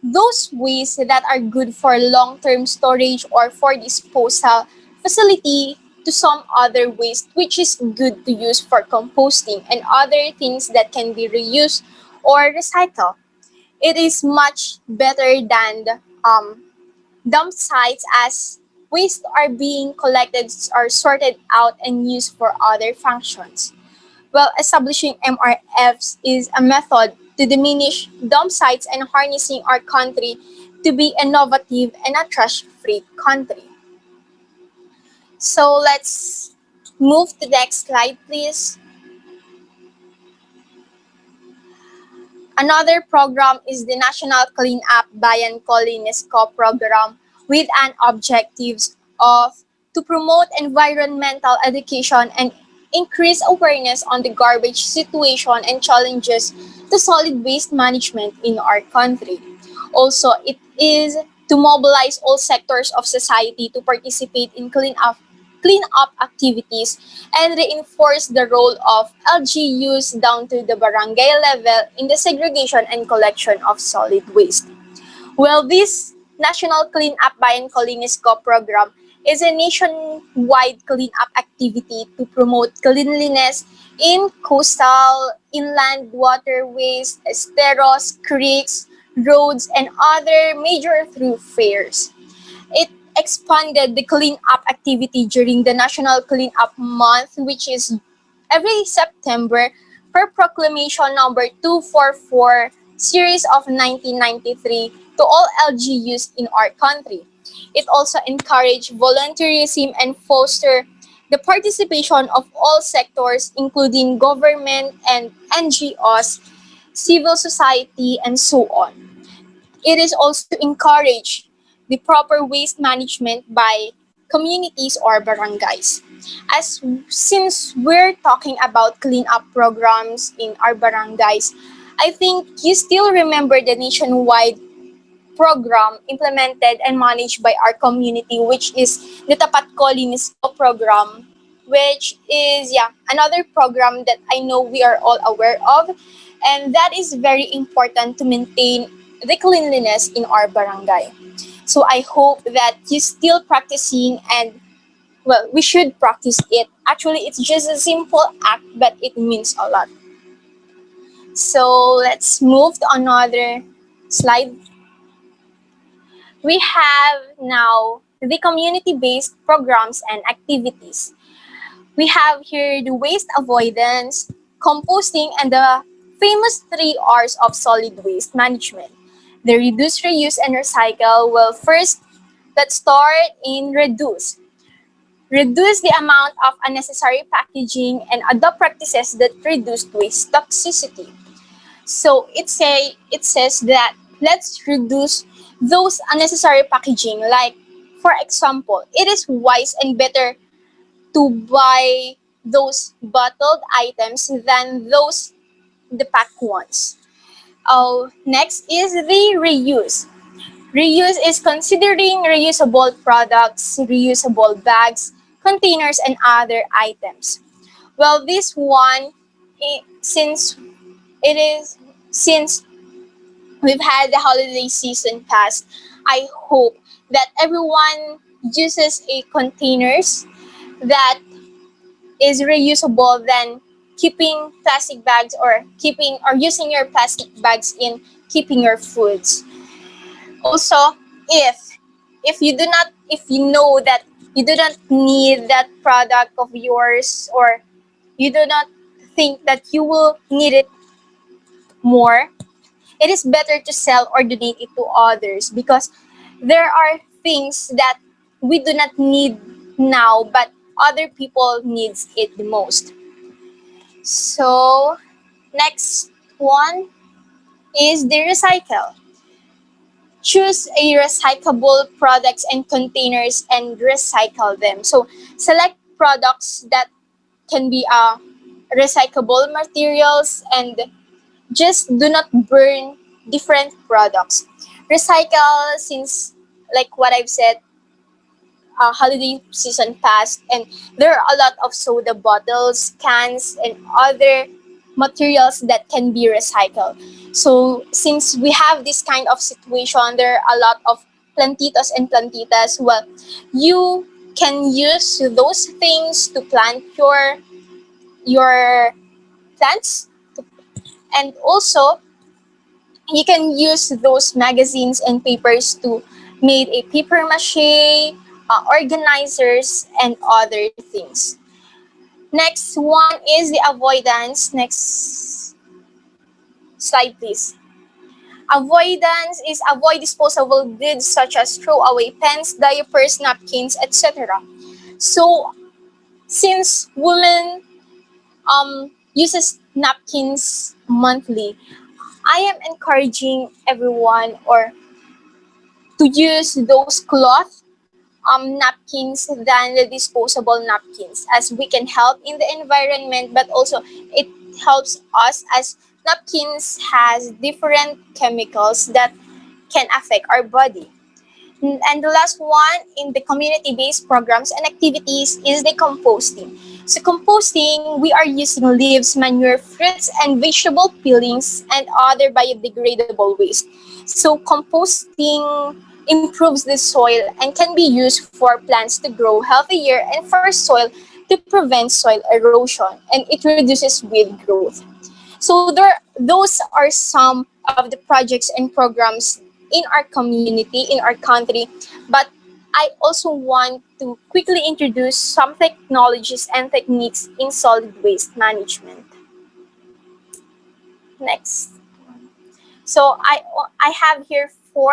those wastes that are good for long-term storage or for disposal facility to some other waste which is good to use for composting and other things that can be reused or recycled. It is much better than the, dump sites, as waste are being collected or sorted out and used for other functions. Well, establishing MRFs is a method to diminish dump sites and harnessing our country to be innovative and a trash-free country. So let's move to the next slide, please. Another program is the National Clean Up Bayan Colinesco program, with an objectives of to promote environmental education and increase awareness on the garbage situation and challenges to solid waste management in our country. Also, it is to mobilize all sectors of society to participate in clean up activities and reinforce the role of LGUs down to the barangay level in the segregation and collection of solid waste. Well, this National Clean Up Bayan Colinesco program is a nationwide cleanup activity to promote cleanliness in coastal, inland waterways, esteros, creeks, roads, and other major thoroughfares. It expanded the cleanup activity during the National Cleanup Month, which is every September, per Proclamation number 244, series of 1993, to all LGUs in our country. It also encouraged volunteerism and foster the participation of all sectors, including government and NGOs, civil society, and so on. It is also to encourage the proper waste management by communities or barangays. As since we're talking about cleanup programs in our barangays, I think you still remember the nationwide program implemented and managed by our community, which is the Tapat Kolinisco program, which is another program that I know we are all aware of, and that is very important to maintain the cleanliness in our barangay. So I hope that you still practicing, and well, we should practice it. Actually, it's just a simple act, but it means a lot. So let's move to another slide. We have now the community-based programs and activities. We have here the waste avoidance, composting, and the famous 3 R's of solid waste management. The reduce, reuse, and recycle. Well, first, let's start in reduce. Reduce the amount of unnecessary packaging and adopt practices that reduce waste toxicity. So it says that let's reduce those unnecessary packaging. Like for example, it is wise and better to buy those bottled items than those the packed ones. Oh, next is the reuse. Reuse is considering reusable products, reusable bags, containers, and other items. Well, this one, since it is since we've had the holiday season past, I hope that everyone uses a containers that is reusable than keeping plastic bags or keeping or using your plastic bags in keeping your foods. Also, if you do not if you know that you do not need that product of yours, or you do not think that you will need it more, it is better to sell or donate it to others, because there are things that we do not need now but other people needs it the most. So next one is the recycle. Choose a recyclable products and containers and recycle them. So select products that can be recyclable materials, and just do not burn different products. Recycle, since like what I've said, holiday season passed, and there are a lot of soda bottles, cans, and other materials that can be recycled. So since we have this kind of situation, there are a lot of plantitas and plantitas. Well, you can use those things to plant your plants, and also you can use those magazines and papers to make a paper mache, organizers, and other things. Next one is the avoidance. Next slide, please. Avoidance is avoid disposable goods such as throwaway pens, diapers, napkins, etc. So since women uses napkins monthly, I am encouraging everyone or to use those cloth napkins than the disposable napkins, as we can help in the environment, but also it helps us, as napkins has different chemicals that can affect our body. And the last one in the community-based programs and activities is the composting. So composting, we are using leaves, manure, fruits, and vegetable peelings, and other biodegradable waste. So composting improves the soil and can be used for plants to grow healthier and for soil to prevent soil erosion, and it reduces weed growth. So those are some of the projects and programs in our community, in our country. But I also want to quickly introduce some technologies and techniques in solid waste management. Next. So I have here 4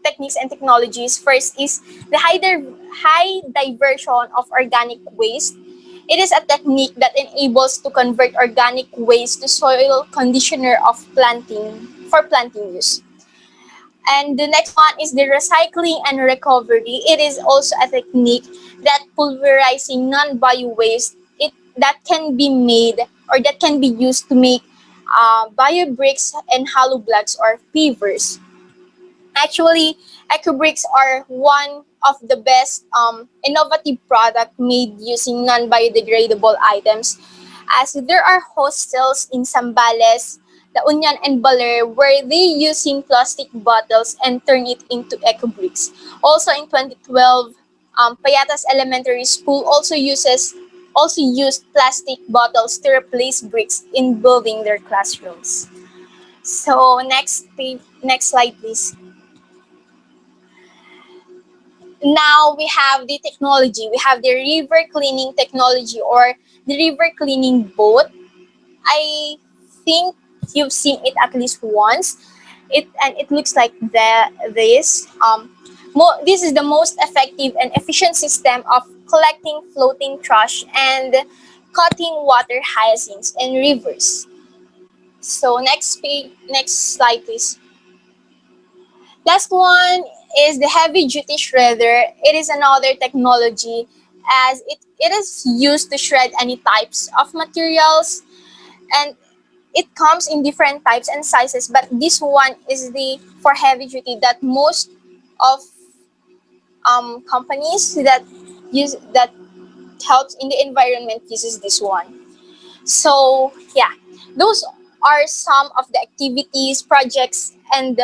techniques and technologies. First is the high diversion of organic waste. It is a technique that enables to convert organic waste to soil conditioner of planting for planting use. And the next one is the recycling and recovery. It is also a technique that pulverizing non-bio waste that can be made or that can be used to make bio bricks and hollow blocks or pavers. Actually, eco bricks are one of the best innovative product made using non-biodegradable items, as there are hostels in Zambales, La Union, and Baler where they using plastic bottles and turn it into eco bricks. Also in 2012, Payatas Elementary School also used plastic bottles to replace bricks in building their classrooms. So next slide please. Now we have the technology. We have the river cleaning technology or the river cleaning boat. I think you've seen it at least once. It looks like this. This is the most effective and efficient system of collecting floating trash and cutting water hyacinths in rivers. So next slide please. Last one is the heavy duty shredder. It is another technology as it is used to shred any types of materials, and it comes in different types and sizes, but this one is the for heavy duty that most of companies that helps in the environment uses this one. So yeah, those are some of the activities, projects, and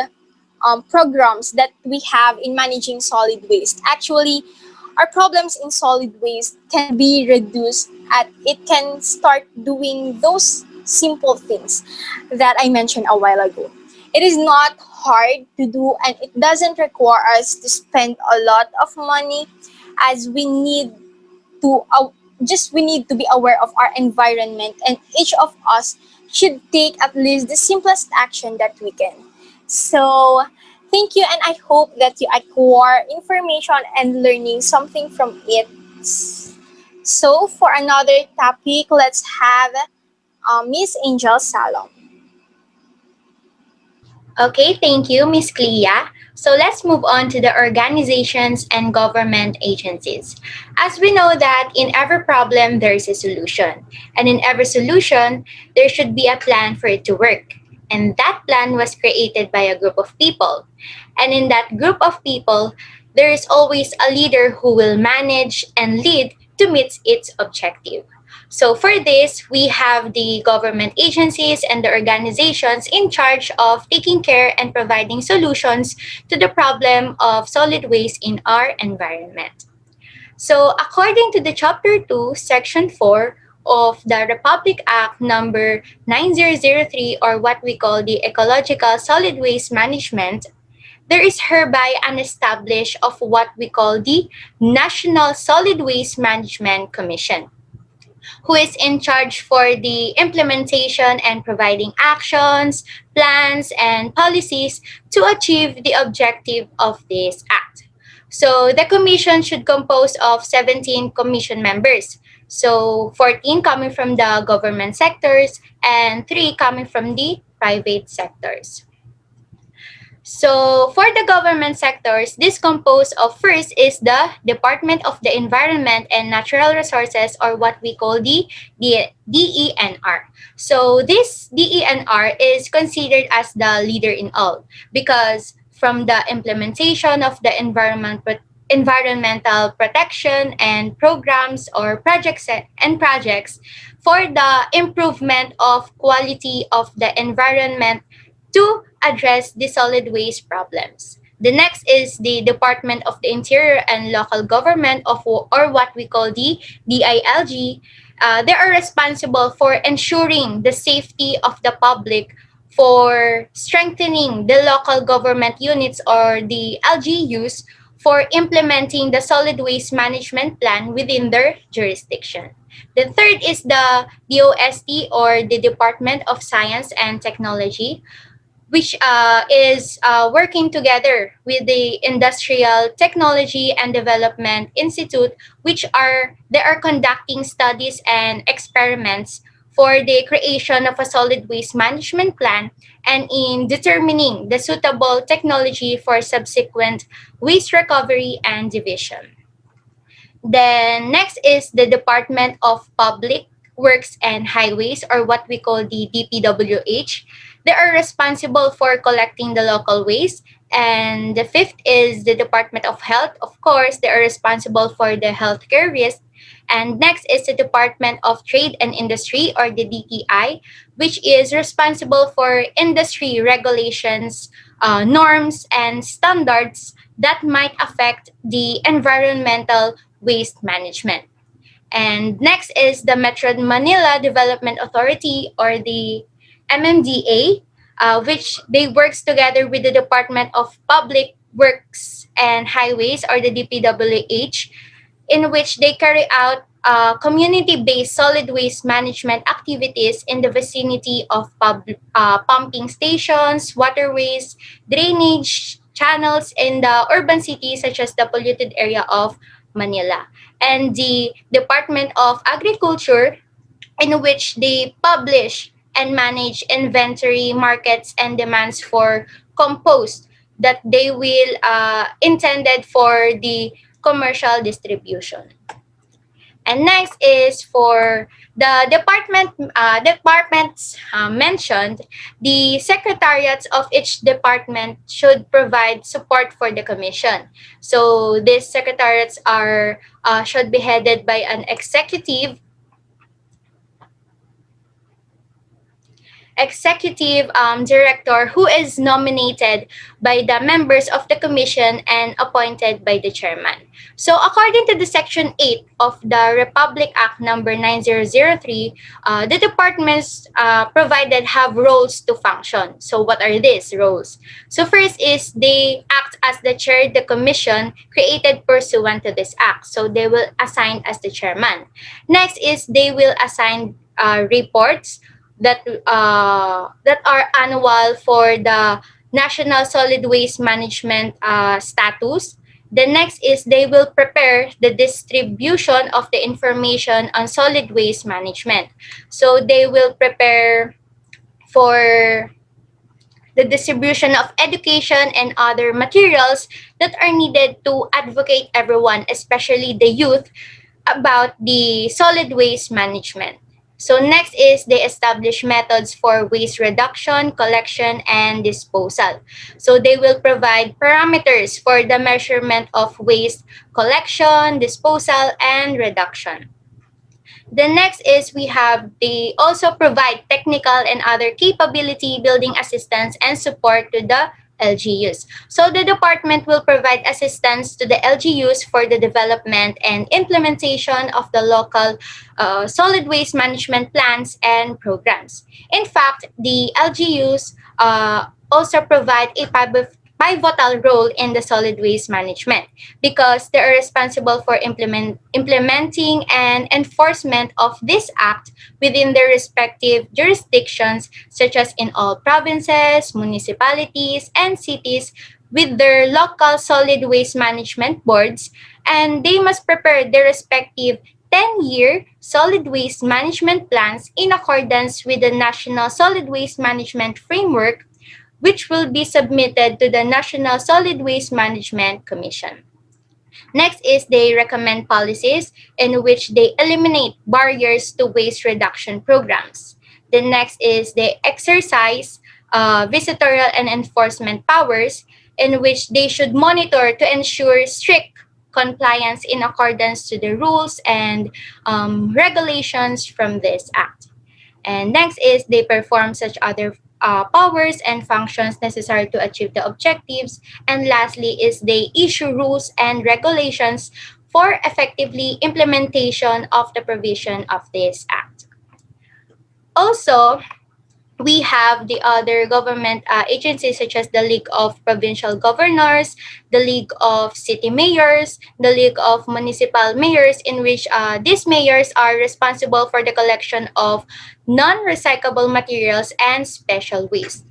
programs that we have in managing solid waste. Actually, our problems in solid waste can be reduced at it can start doing those simple things that I mentioned a while ago. It is not hard to do and it doesn't require us to spend a lot of money as to we need to be aware of our environment, and each of us should take at least the simplest action that we can. So thank you, and I hope that you acquire information and learning something from it. So for another topic, let's have Miss Angel Salom. Okay, thank you, Miss Clia. So let's move on to the organizations and government agencies. As we know that in every problem, there is a solution. And in every solution, there should be a plan for it to work. And that plan was created by a group of people. And in that group of people, there is always a leader who will manage and lead to meet its objective. So for this, we have the government agencies and the organizations in charge of taking care and providing solutions to the problem of solid waste in our environment. So according to the Chapter 2, Section 4 of the Republic Act number 9003, or what we call the Ecological Solid Waste Management, there is hereby an establish of what we call the National Solid Waste Management Commission, who is in charge for the implementation and providing actions, plans, and policies to achieve the objective of this act. So the commission should compose of 17 commission members. So 14 coming from the government sectors and 3 coming from the private sectors. So for the government sectors, this composed of first is the Department of the Environment and Natural Resources, or what we call the DENR. So this DENR is considered as the leader in all because from the implementation of the environmental protection and programs or projects for the improvement of quality of the environment to address the solid waste problems. The next is the Department of the Interior and Local Government or what we call the DILG. They are responsible for ensuring the safety of the public, for strengthening the local government units or the LGUs, for implementing the solid waste management plan within their jurisdiction. The third is the DOST or the Department of Science and Technology. which is working together with the Industrial Technology and Development Institute, which are they are conducting studies and experiments for the creation of a solid waste management plan and in determining the suitable technology for subsequent waste recovery and division. Then next is the Department of Public Works and Highways, or what we call the DPWH. They are responsible for collecting the local waste. And the fifth is the Department of Health. Of course, they are responsible for the healthcare risk. And next is the Department of Trade and Industry, or the DTI, which is responsible for industry regulations, norms, and standards that might affect the environmental waste management. And next is the Metro Manila Development Authority, or the MMDA, which they works together with the Department of Public Works and Highways, or the DPWH, in which they carry out community-based solid waste management activities in the vicinity of pumping stations, waterways, drainage channels in the urban cities such as the polluted area of Manila. And the Department of Agriculture, in which they publish and manage inventory, markets, and demands for compost that they will intended for the commercial distribution. And next is for the departments mentioned, the secretariats of each department should provide support for the commission. So these secretariats are should be headed by an executive director who is nominated by the members of the commission and appointed by the chairman. So according to the Section 8 of the Republic Act number 9003, the departments provided have roles to function. So what are these roles? So first is they act as the chair of the commission created pursuant to this act. So they will assign as the chairman. Next is they will assign reports that are annual for the National Solid Waste Management status. The next is they will prepare the distribution of the information on solid waste management. So they will prepare for the distribution of education and other materials that are needed to advocate everyone, especially the youth, about the solid waste management. So next is they establish methods for waste reduction, collection, and disposal. So they will provide parameters for the measurement of waste collection, disposal, and reduction. The next is we have they also provide technical and other capability building assistance and support to the LGUs. So the department will provide assistance to the LGUs for the development and implementation of the local solid waste management plans and programs. In fact, the LGUs also provide a pivotal role in the solid waste management because they are responsible for implementing and enforcement of this act within their respective jurisdictions, such as in all provinces, municipalities, and cities with their local solid waste management boards, and they must prepare their respective 10-year solid waste management plans in accordance with the National Solid Waste Management Framework, which will be submitted to the National Solid Waste Management Commission. Next is they recommend policies in which they eliminate barriers to waste reduction programs. The next is they exercise visitorial and enforcement powers in which they should monitor to ensure strict compliance in accordance to the rules and regulations from this act. And next is they perform such other powers and functions necessary to achieve the objectives. And lastly is they issue rules and regulations for effectively implementation of the provision of this act. Also, we have the other government agencies such as the League of Provincial Governors, the League of City Mayors, the League of Municipal Mayors, in which these mayors are responsible for the collection of non-recyclable materials and special waste.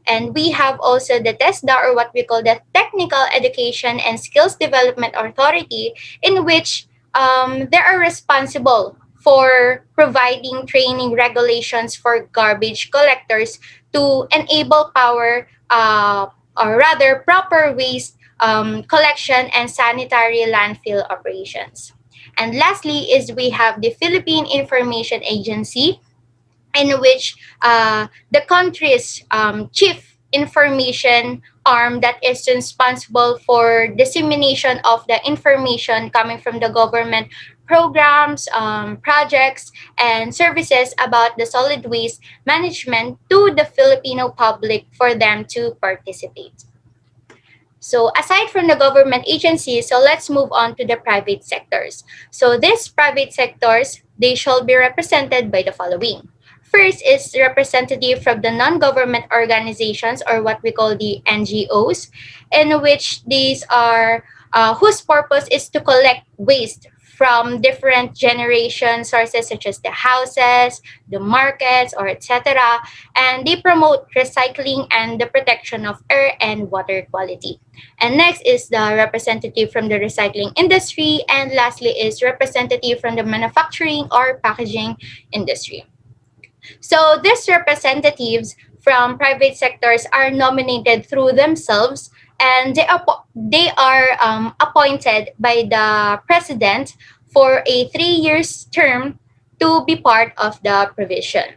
And we have also the TESDA, or what we call the Technical Education and Skills Development Authority, in which they are responsible for providing training regulations for garbage collectors to enable or rather proper waste collection and sanitary landfill operations. And lastly is we have the Philippine Information Agency, in which the country's chief information arm that is responsible for dissemination of the information coming from the government programs, projects, and services about the solid waste management to the Filipino public for them to participate. So aside from the government agencies, so let's move on to the private sectors. So these private sectors, they shall be represented by the following. First is representative from the non-government organizations, or what we call the NGOs, in which these are whose purpose is to collect waste from different generation sources such as the houses, the markets, or etc. And they promote recycling and the protection of air and water quality. And next is the representative from the recycling industry. And lastly is representative from the manufacturing or packaging industry. So these representatives from private sectors are nominated through themselves, and they are appointed by the president for a 3 years term to be part of the provision.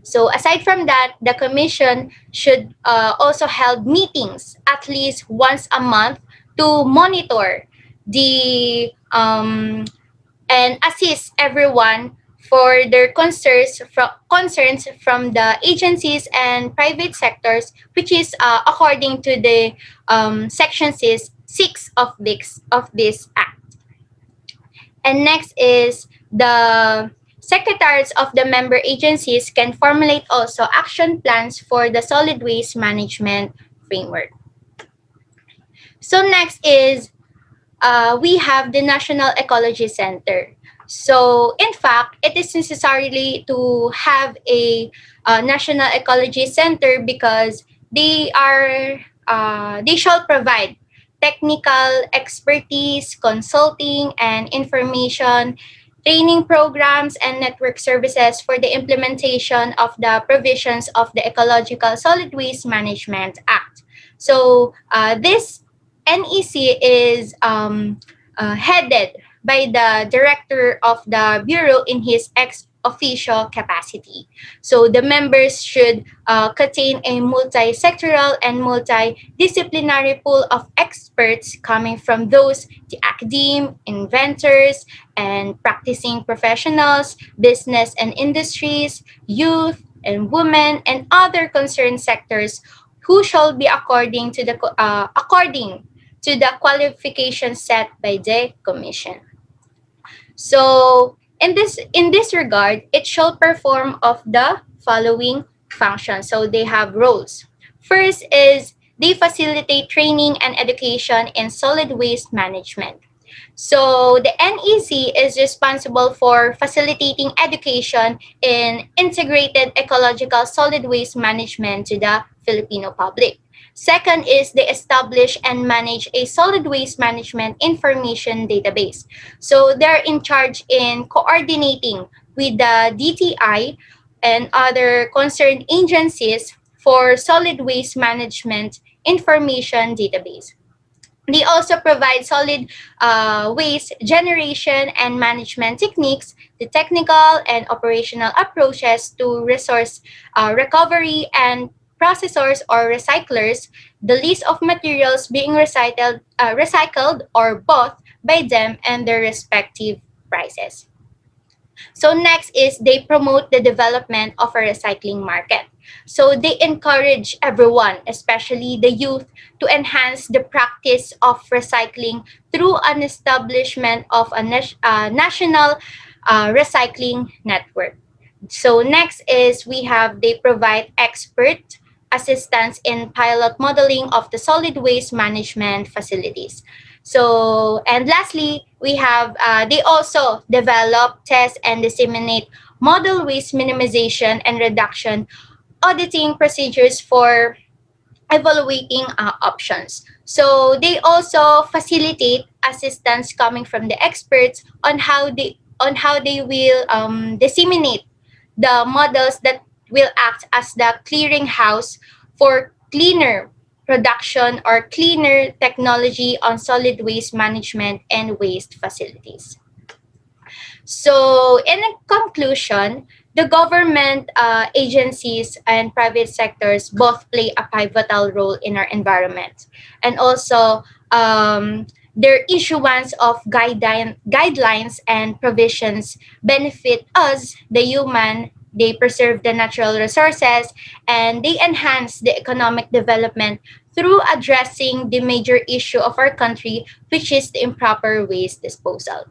So aside from that, the commission should also hold meetings at least once a month to monitor the and assist everyone for their concerns from the agencies and private sectors, which is according to the section 6 of this act. And next is the secretaries of the member agencies can formulate also action plans for the solid waste management framework. So next is we have the National Ecology Center. So, in fact, it is necessarily to have a National Ecology Center because they shall provide technical expertise, consulting, and information, training programs, and network services for the implementation of the provisions of the Ecological Solid Waste Management Act. So, this NEC is headed by the director of the bureau in his ex officio capacity. So the members should contain a multi-sectoral and multidisciplinary pool of experts coming from those the academe, inventors, and practicing professionals, business and industries, youth and women, and other concerned sectors who shall be according to the qualifications set by the commission. So in this regard, it shall perform of the following functions. So they have roles. First is they facilitate training and education in solid waste management. So the NEC is responsible for facilitating education in integrated ecological solid waste management to the Filipino public. Second is they establish and manage a solid waste management information database. So they're in charge in coordinating with the DTI and other concerned agencies for solid waste management information database. They also provide solid waste generation and management techniques, the technical and operational approaches to resource recovery and processors or recyclers, the list of materials being recycled or bought by them and their respective prices. So next is they promote the development of a recycling market. So they encourage everyone, especially the youth, to enhance the practice of recycling through an establishment of a national recycling network. So next is we have they provide expert assistance in pilot modeling of the solid waste management facilities. So, and lastly, we have they also develop, test, and disseminate model waste minimization and reduction auditing procedures for evaluating options. So they also facilitate assistance coming from the experts on how they will disseminate the models that will act as the clearinghouse for cleaner production or cleaner technology on solid waste management and waste facilities. So, in conclusion, the government agencies and private sectors both play a pivotal role in our environment. And also, their issuance of guidelines and provisions benefit us, the human. They preserve the natural resources and they enhance the economic development through addressing the major issue of our country, which is the improper waste disposal.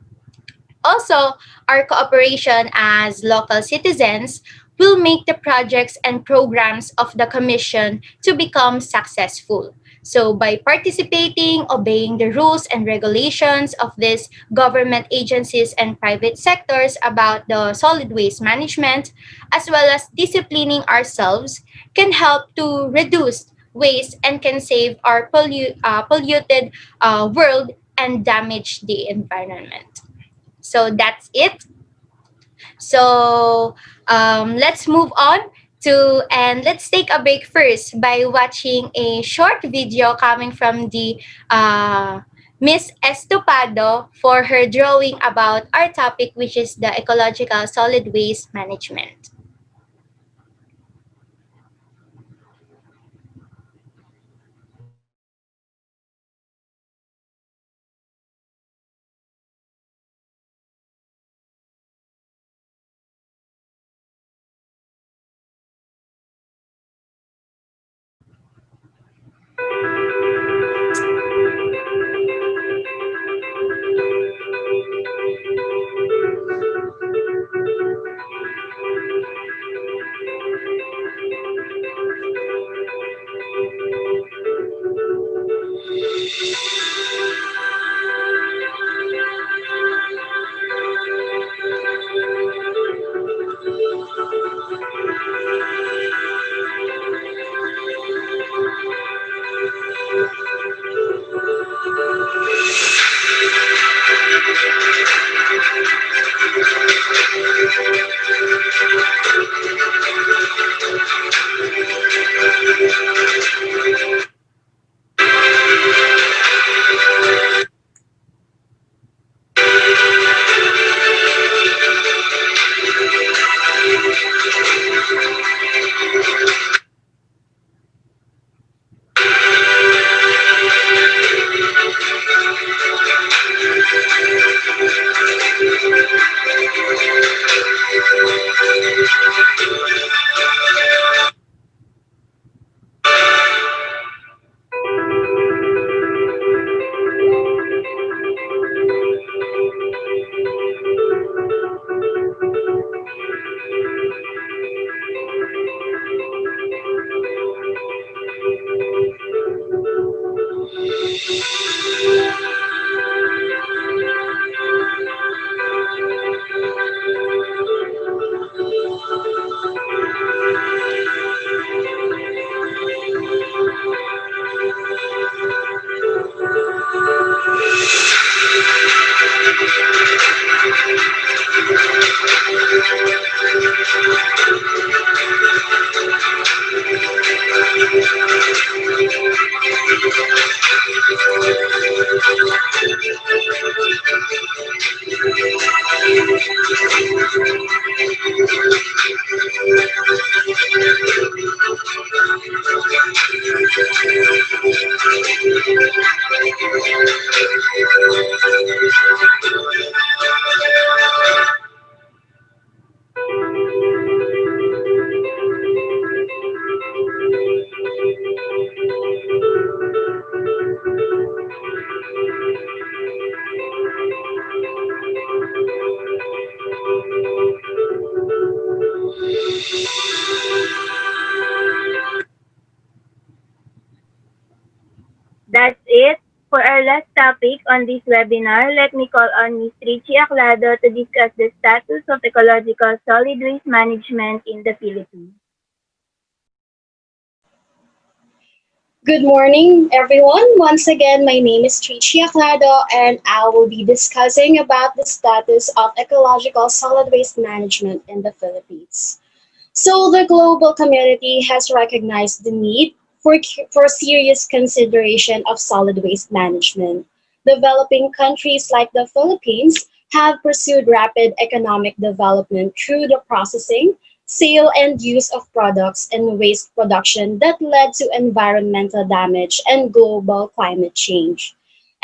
Also, our cooperation as local citizens will make the projects and programs of the Commission to become successful. So, by participating, obeying the rules and regulations of these government agencies and private sectors about the solid waste management, as well as disciplining ourselves, can help to reduce waste and can save our polluted world and damage the environment. So that's it. So let's move on to and let's take a break first by watching a short video coming from the Miss Estopado for her drawing about our topic, which is the ecological solid waste management. That's it. For our last topic on this webinar, let me call on Ms. Trichea Aclado to discuss the status of ecological solid waste management in the Philippines. Good morning, everyone. Once again, my name is Trichea Aclado, and I will be discussing about the status of ecological solid waste management in the Philippines. So, the global community has recognized the need for serious consideration of solid waste management. Developing countries like the Philippines have pursued rapid economic development through the processing, sale, and use of products and waste production that led to environmental damage and global climate change.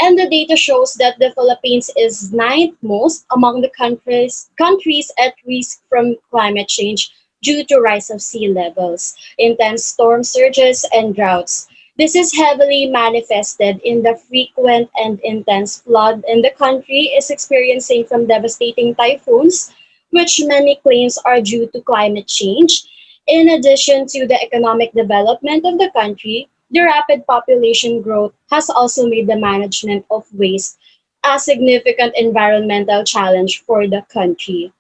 And the data shows that the Philippines is ninth most among the countries at risk from climate change due to rise of sea levels, intense storm surges, and droughts. This is heavily manifested in the frequent and intense flood in the country is experiencing from devastating typhoons, which many claims are due to climate change. In addition to the economic development of the country, the rapid population growth has also made the management of waste a significant environmental challenge for the country.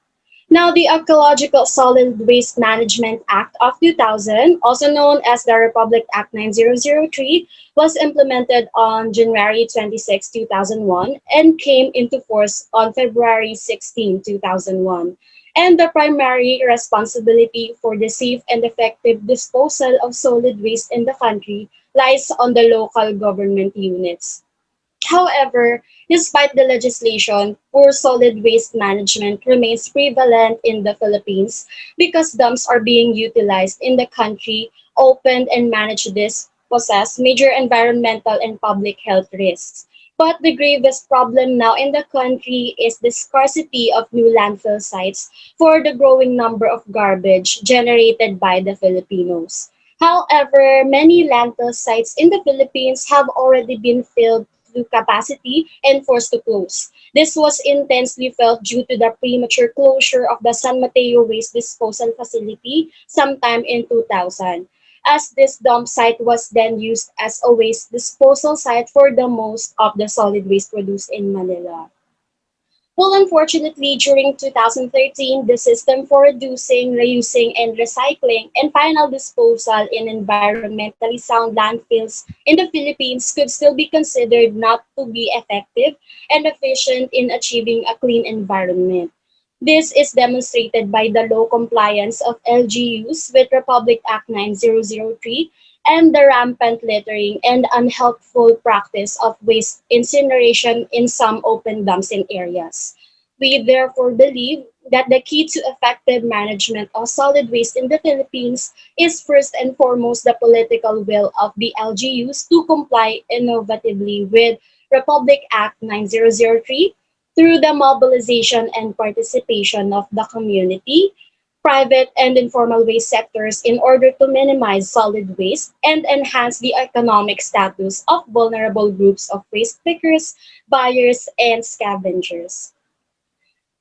Now, the Ecological Solid Waste Management Act of 2000, also known as the Republic Act 9003, was implemented on January 26, 2001, and came into force on February 16, 2001. And the primary responsibility for the safe and effective disposal of solid waste in the country lies on the local government units. However, despite the legislation, poor solid waste management remains prevalent in the Philippines because dumps are being utilized in the country, opened and managed this possess major environmental and public health risks. But the gravest problem now in the country is the scarcity of new landfill sites for the growing number of garbage generated by the Filipinos. However, many landfill sites in the Philippines have already been filled to capacity and forced to close. This was intensely felt due to the premature closure of the San Mateo Waste Disposal Facility sometime in 2000, as this dump site was then used as a waste disposal site for the most of the solid waste produced in Manila. Well, unfortunately, during 2013, the system for reducing, reusing, and recycling and final disposal in environmentally sound landfills in the Philippines could still be considered not to be effective and efficient in achieving a clean environment. This is demonstrated by the low compliance of LGUs with Republic Act 9003 and the rampant littering and unhelpful practice of waste incineration in some open dumps in areas. We therefore believe that the key to effective management of solid waste in the Philippines is first and foremost the political will of the LGUs to comply innovatively with Republic Act 9003 through the mobilization and participation of the community, private and informal waste sectors in order to minimize solid waste and enhance the economic status of vulnerable groups of waste pickers, buyers, and scavengers.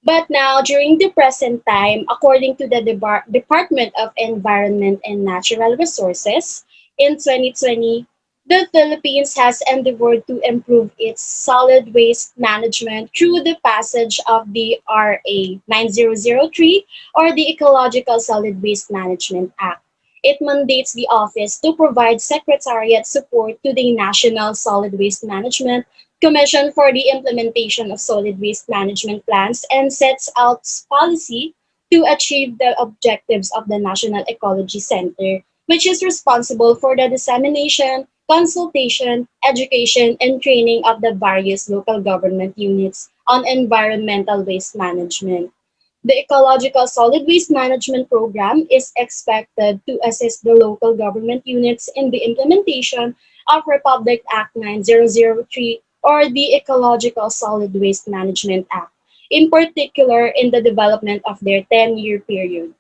But now, during the present time, according to the Department of Environment and Natural Resources, in 2020, the Philippines has endeavored to improve its solid waste management through the passage of the RA 9003 or the Ecological Solid Waste Management Act. It mandates the office to provide secretariat support to the National Solid Waste Management Commission for the implementation of solid waste management plans and sets out policy to achieve the objectives of the National Ecology Center, which is responsible for the dissemination, consultation, education, and training of the various local government units on environmental waste management. The Ecological Solid Waste Management Program is expected to assist the local government units in the implementation of Republic Act 9003 or the Ecological Solid Waste Management Act, in particular in the development of their 10-year period.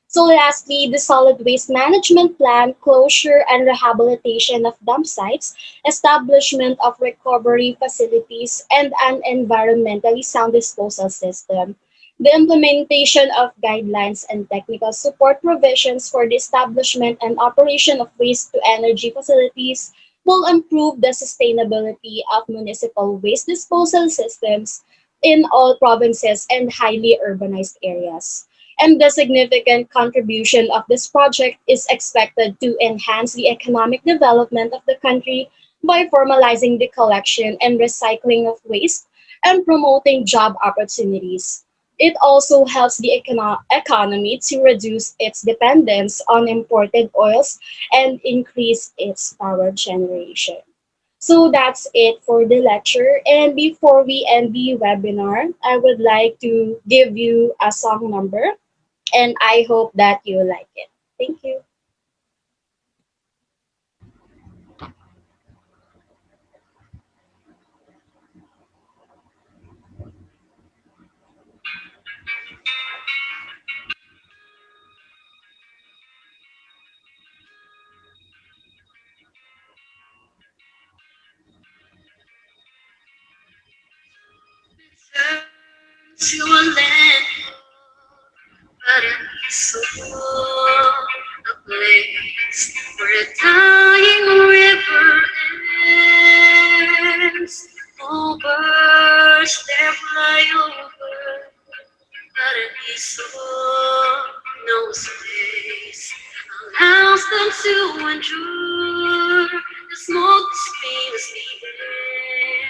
So lastly, the solid waste management plan, closure and rehabilitation of dump sites, establishment of recovery facilities, and an environmentally sound disposal system. The implementation of guidelines and technical support provisions for the establishment and operation of waste to energy facilities will improve the sustainability of municipal waste disposal systems in all provinces and highly urbanized areas. And the significant contribution of this project is expected to enhance the economic development of the country by formalizing the collection and recycling of waste and promoting job opportunities. It also helps the economy to reduce its dependence on imported oils and increase its power generation. So that's it for the lecture. And before we end the webinar, I would like to give you a song number, and I hope that you like it. Thank you. Return to a land paradiso, a place where a dying river ends. All birds there fly over paradiso, no space allows them to endure the smoke, the screams, the air,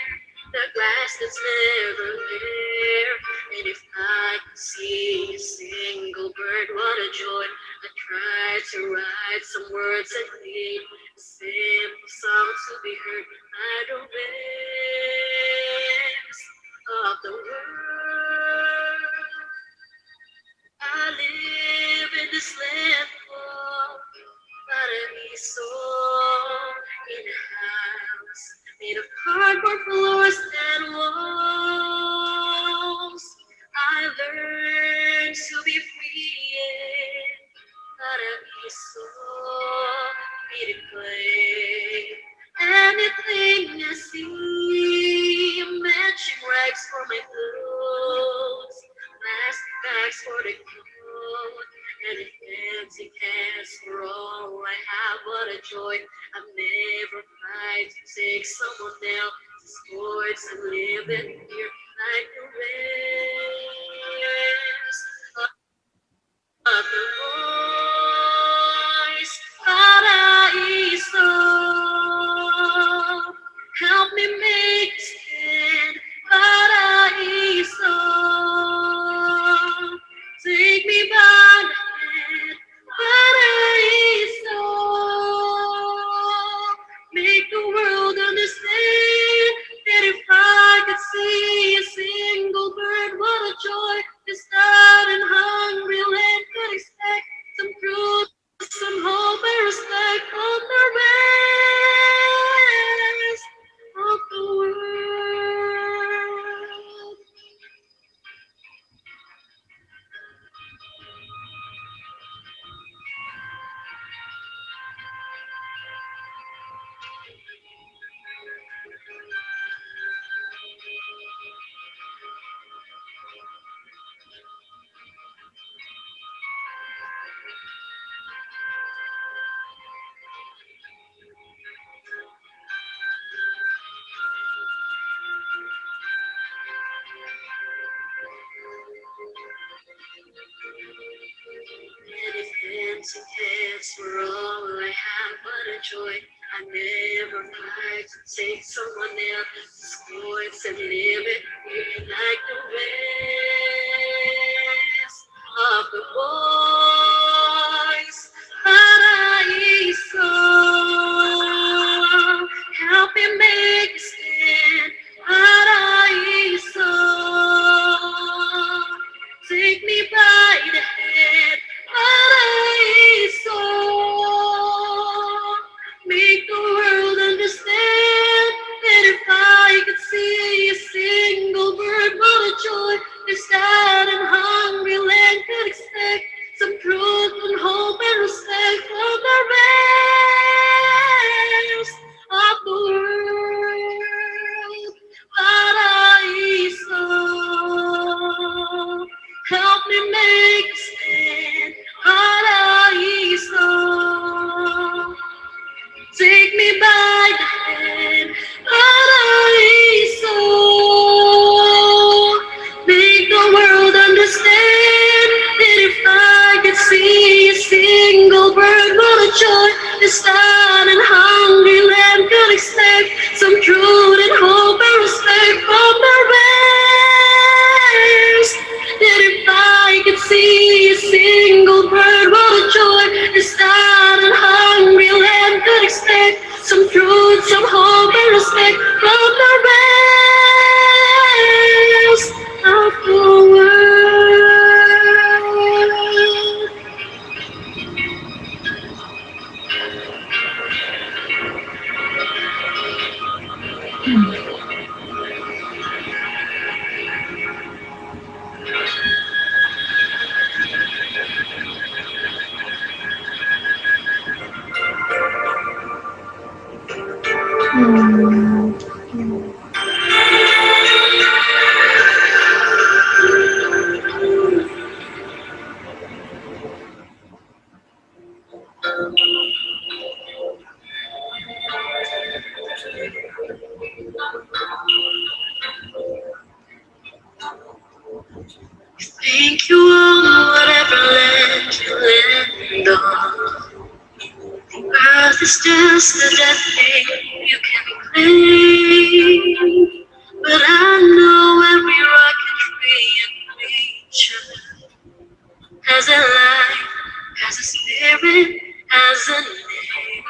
the glass that's never there. And if I could see a single bird, what a joy! I tried to write some words and lead a simple song to be heard by the rest of the world. I live in this land of paradiso, in a house made of cardboard floors and walls. I learned to be free in paradiso, made it play. Anything I see, matching rags for my clothes, plastic bags for the coat, and an empty cans for all I have. What a joy! I've never tried to take someone else's voice and live it here like the rest of the voice. Paraiso, help me make a stand. Paraiso, take me by the hand. Paraiso, make the world understand that if I could see a single bird, what a joy! This sad and hungry land could expect some truth, some hope and respect from the rest of the world. And if empty cans were all I have, what a joy! I never tried to take someone else's voice and live it here like the rest of the voice. Paraiso, help me make a stand. Paraiso, take me by the hand. Paraiso, make the world understand that if I could see a single bird, what a joy! This sad and hungry land could expect some truth and hope and respect from the rest of the world. Paraiso, help me make a stand. Paraiso, take me by the hand. Paraiso, make the world understand that if a joy this sad and hungry land could expect some truth and hope and respect from the race. That if I could see a single bird, what a joy this sad and hungry land could expect some truth, some hope and respect from the rest of the world. Thank you on whatever land you land on. Earth is just a dead thing you can claim. But I know every rock and tree and creature has a life, has a spirit, has a name.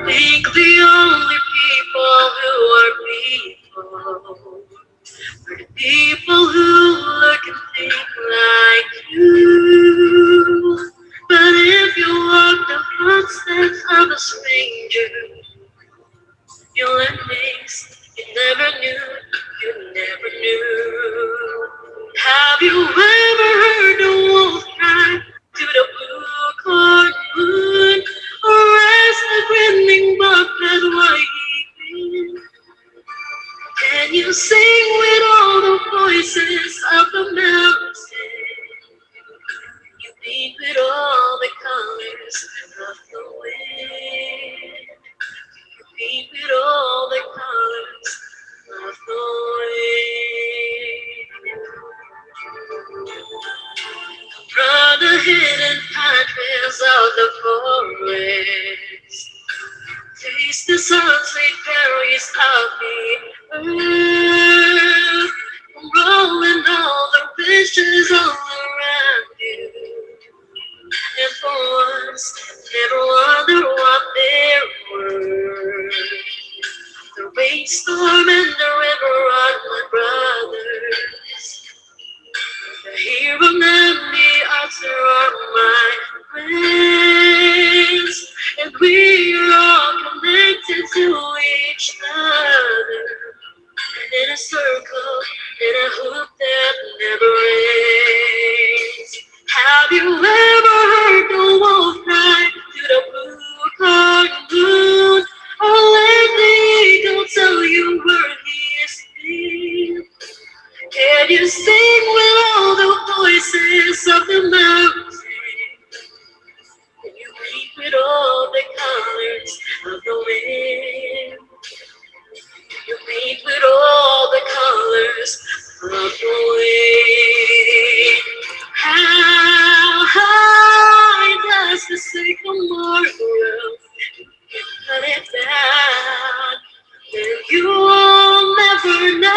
Think the only people who are people are the people who look and think like you. But if you walk the footsteps of a stranger, you'll learn things you never knew, you never knew. Have you ever heard a wolf cry to the blue-corn moon, or asked the grinning buffet why he grinned? Can you sing with all the voices of the mountain? You beat with all the colors of the wind. You beat with all the colors of the wind. From the hidden pine trails of the forest, taste the sun-sweet berries of the earth. Rolling all the wishes all around you. And for once, never wonder what they were. The rainstorm and the river are my brothers. The hero and the otter are my friends. And we are all connected to each other. In a circle, in a hoop that never ends. Have you ever heard the wolf cry to the blue-corn moon? Or let the eagle tell you where he is been? Can you sing with all the voices of the mountain? Can you read with all the colors of the wind? You paint with all the colors of the wind. How high does the sycamore grow? Cut it down, then you'll never know.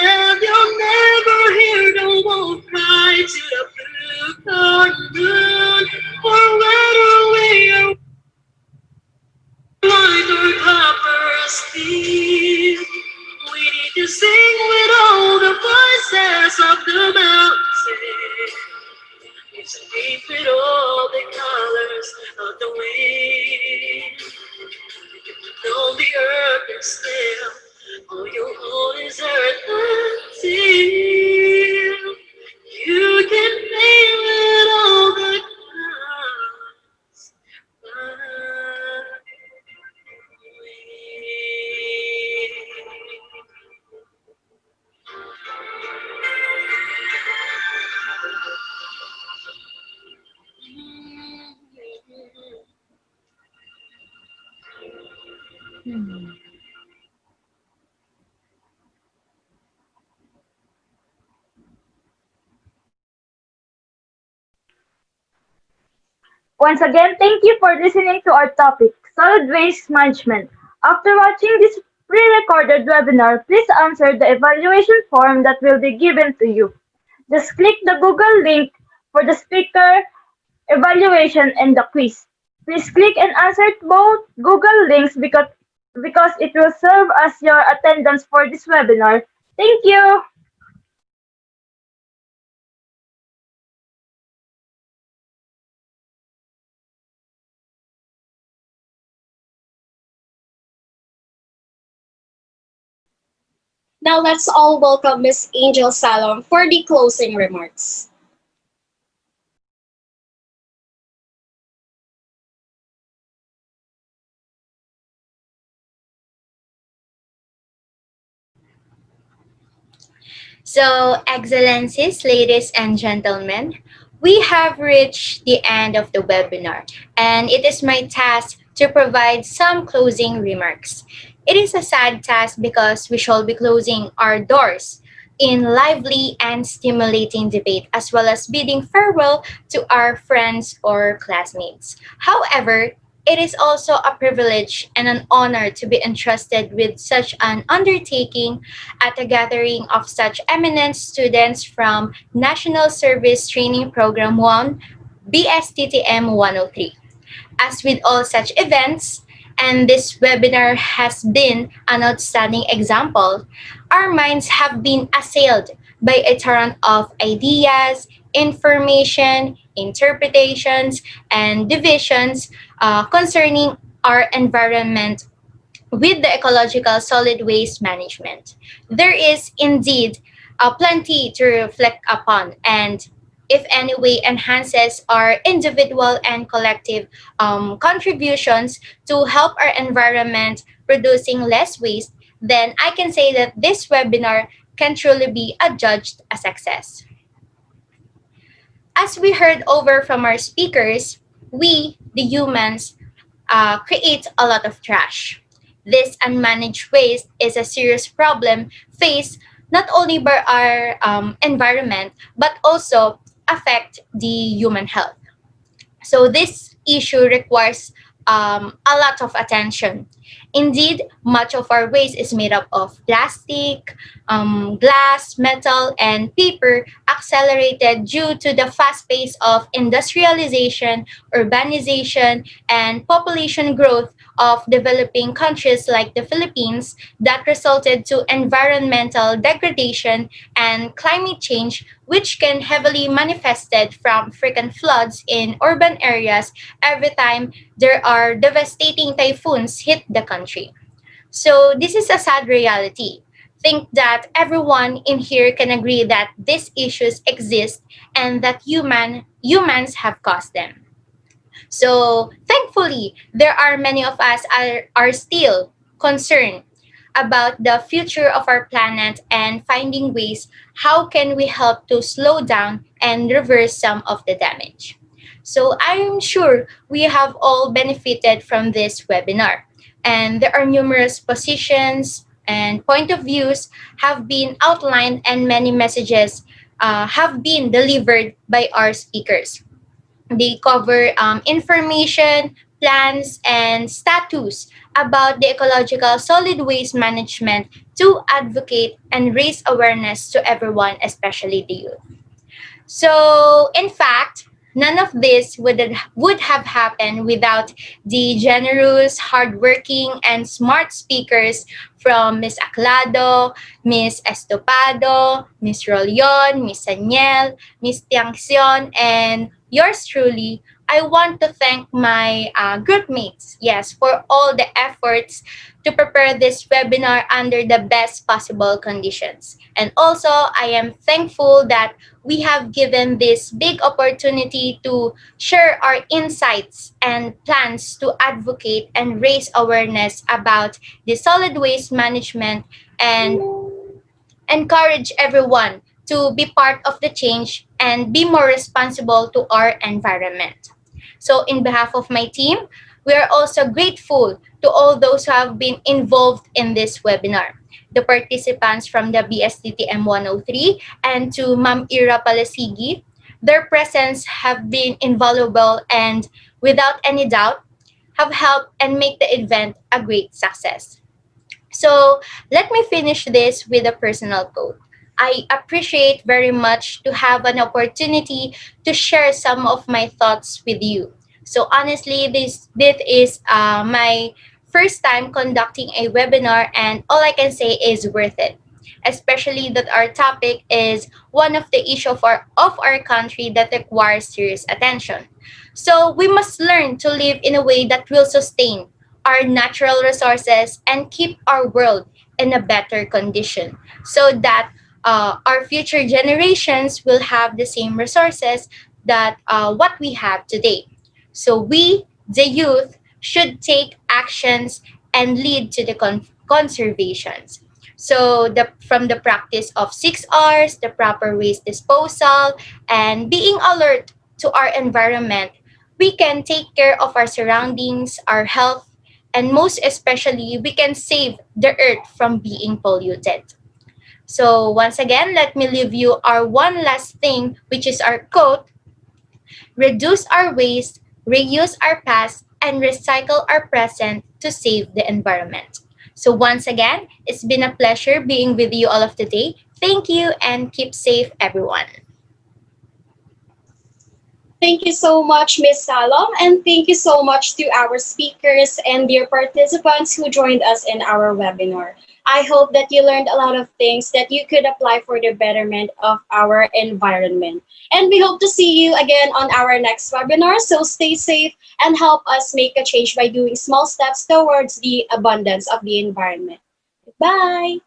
And you'll never hear the wolf cry to the blue-corn moon, or whether we are white or copper steel. We need to sing with all the voices of the mountain. It's a deep with all the colors of the wind. On the earth and still, all you hold is earth until you can feel it all the clouds. Once again, thank you for listening to our topic, solid waste management. After watching this pre-recorded webinar, please answer the evaluation form that will be given to you. Just click the Google link for the speaker evaluation and the quiz. Please click and answer both Google links because it will serve as your attendance for this webinar. Thank you. Now let's all welcome Miss Angel Salom for the closing remarks. So, Excellencies, ladies and gentlemen, we have reached the end of the webinar, and it is my task to provide some closing remarks. It is a sad task because we shall be closing our doors in lively and stimulating debate, as well as bidding farewell to our friends or classmates. However, it is also a privilege and an honor to be entrusted with such an undertaking at a gathering of such eminent students from National Service Training Program 1, BSTTM 103. As with all such events, and this webinar has been an outstanding example, our minds have been assailed by a torrent of ideas, information, interpretations, and divisions concerning our environment with the ecological solid waste management. There is indeed plenty to reflect upon, and if any way enhances our individual and collective contributions to help our environment producing less waste, then I can say that this webinar can truly be adjudged a success. As we heard over from our speakers, we, the humans, create a lot of trash. This unmanaged waste is a serious problem faced not only by our environment but also affect the human health. So this issue requires a lot of attention. Indeed, much of our waste is made up of plastic, glass, metal, and paper, accelerated due to the fast pace of industrialization, urbanization, and population growth of developing countries like the Philippines that resulted to environmental degradation and climate change, which can heavily manifested from frequent floods in urban areas every time there are devastating typhoons hit the country. So this is a sad reality. Think that everyone in here can agree that these issues exist and that humans have caused them. So thankfully, there are many of us are still concerned about the future of our planet and finding ways how can we help to slow down and reverse some of the damage. So I'm sure we have all benefited from this webinar, and there are numerous positions and point of views have been outlined and many messages have been delivered by our speakers. They cover information, plans, and status about the ecological solid waste management to advocate and raise awareness to everyone, especially the youth. So, in fact, none of this would have happened without the generous, hardworking, and smart speakers from Miss Aclado, Miss Estopado, Miss Rollon, Miss Saniel, Miss Tiangson, and yours truly. I want to thank my group mates, yes, for all the efforts to prepare this webinar under the best possible conditions. And also, I am thankful that we have given this big opportunity to share our insights and plans to advocate and raise awareness about the solid waste management and encourage everyone to be part of the change and be more responsible to our environment. So, in behalf of my team, we are also grateful to all those who have been involved in this webinar. The participants from the BSTTM 103 and to Ma'am Ira Palasigi, Their presence have been invaluable and, without any doubt, have helped and make the event a great success. So let me finish this with a personal quote. I appreciate very much to have an opportunity to share some of my thoughts with you. So honestly, this is my first time conducting a webinar, and all I can say is worth it. Especially that our topic is one of the issue of our country that requires serious attention. So we must learn to live in a way that will sustain our natural resources and keep our world in a better condition so that our future generations will have the same resources that what we have today. So we, the youth, should take actions and lead to the conservations. So from the practice of 6 R's, the proper waste disposal, and being alert to our environment, we can take care of our surroundings, our health, and most especially, we can save the earth from being polluted. So once again, let me leave you our one last thing, which is our quote: reduce our waste, reuse our past, and recycle our present to save the environment. So once again, it's been a pleasure being with you all of today. Thank you and keep safe, everyone. Thank you so much, Miss Salom, and thank you so much to our speakers and dear participants who joined us in our webinar. I hope that you learned a lot of things that you could apply for the betterment of our environment. And we hope to see you again on our next webinar. So stay safe and help us make a change by doing small steps towards the abundance of the environment. Bye.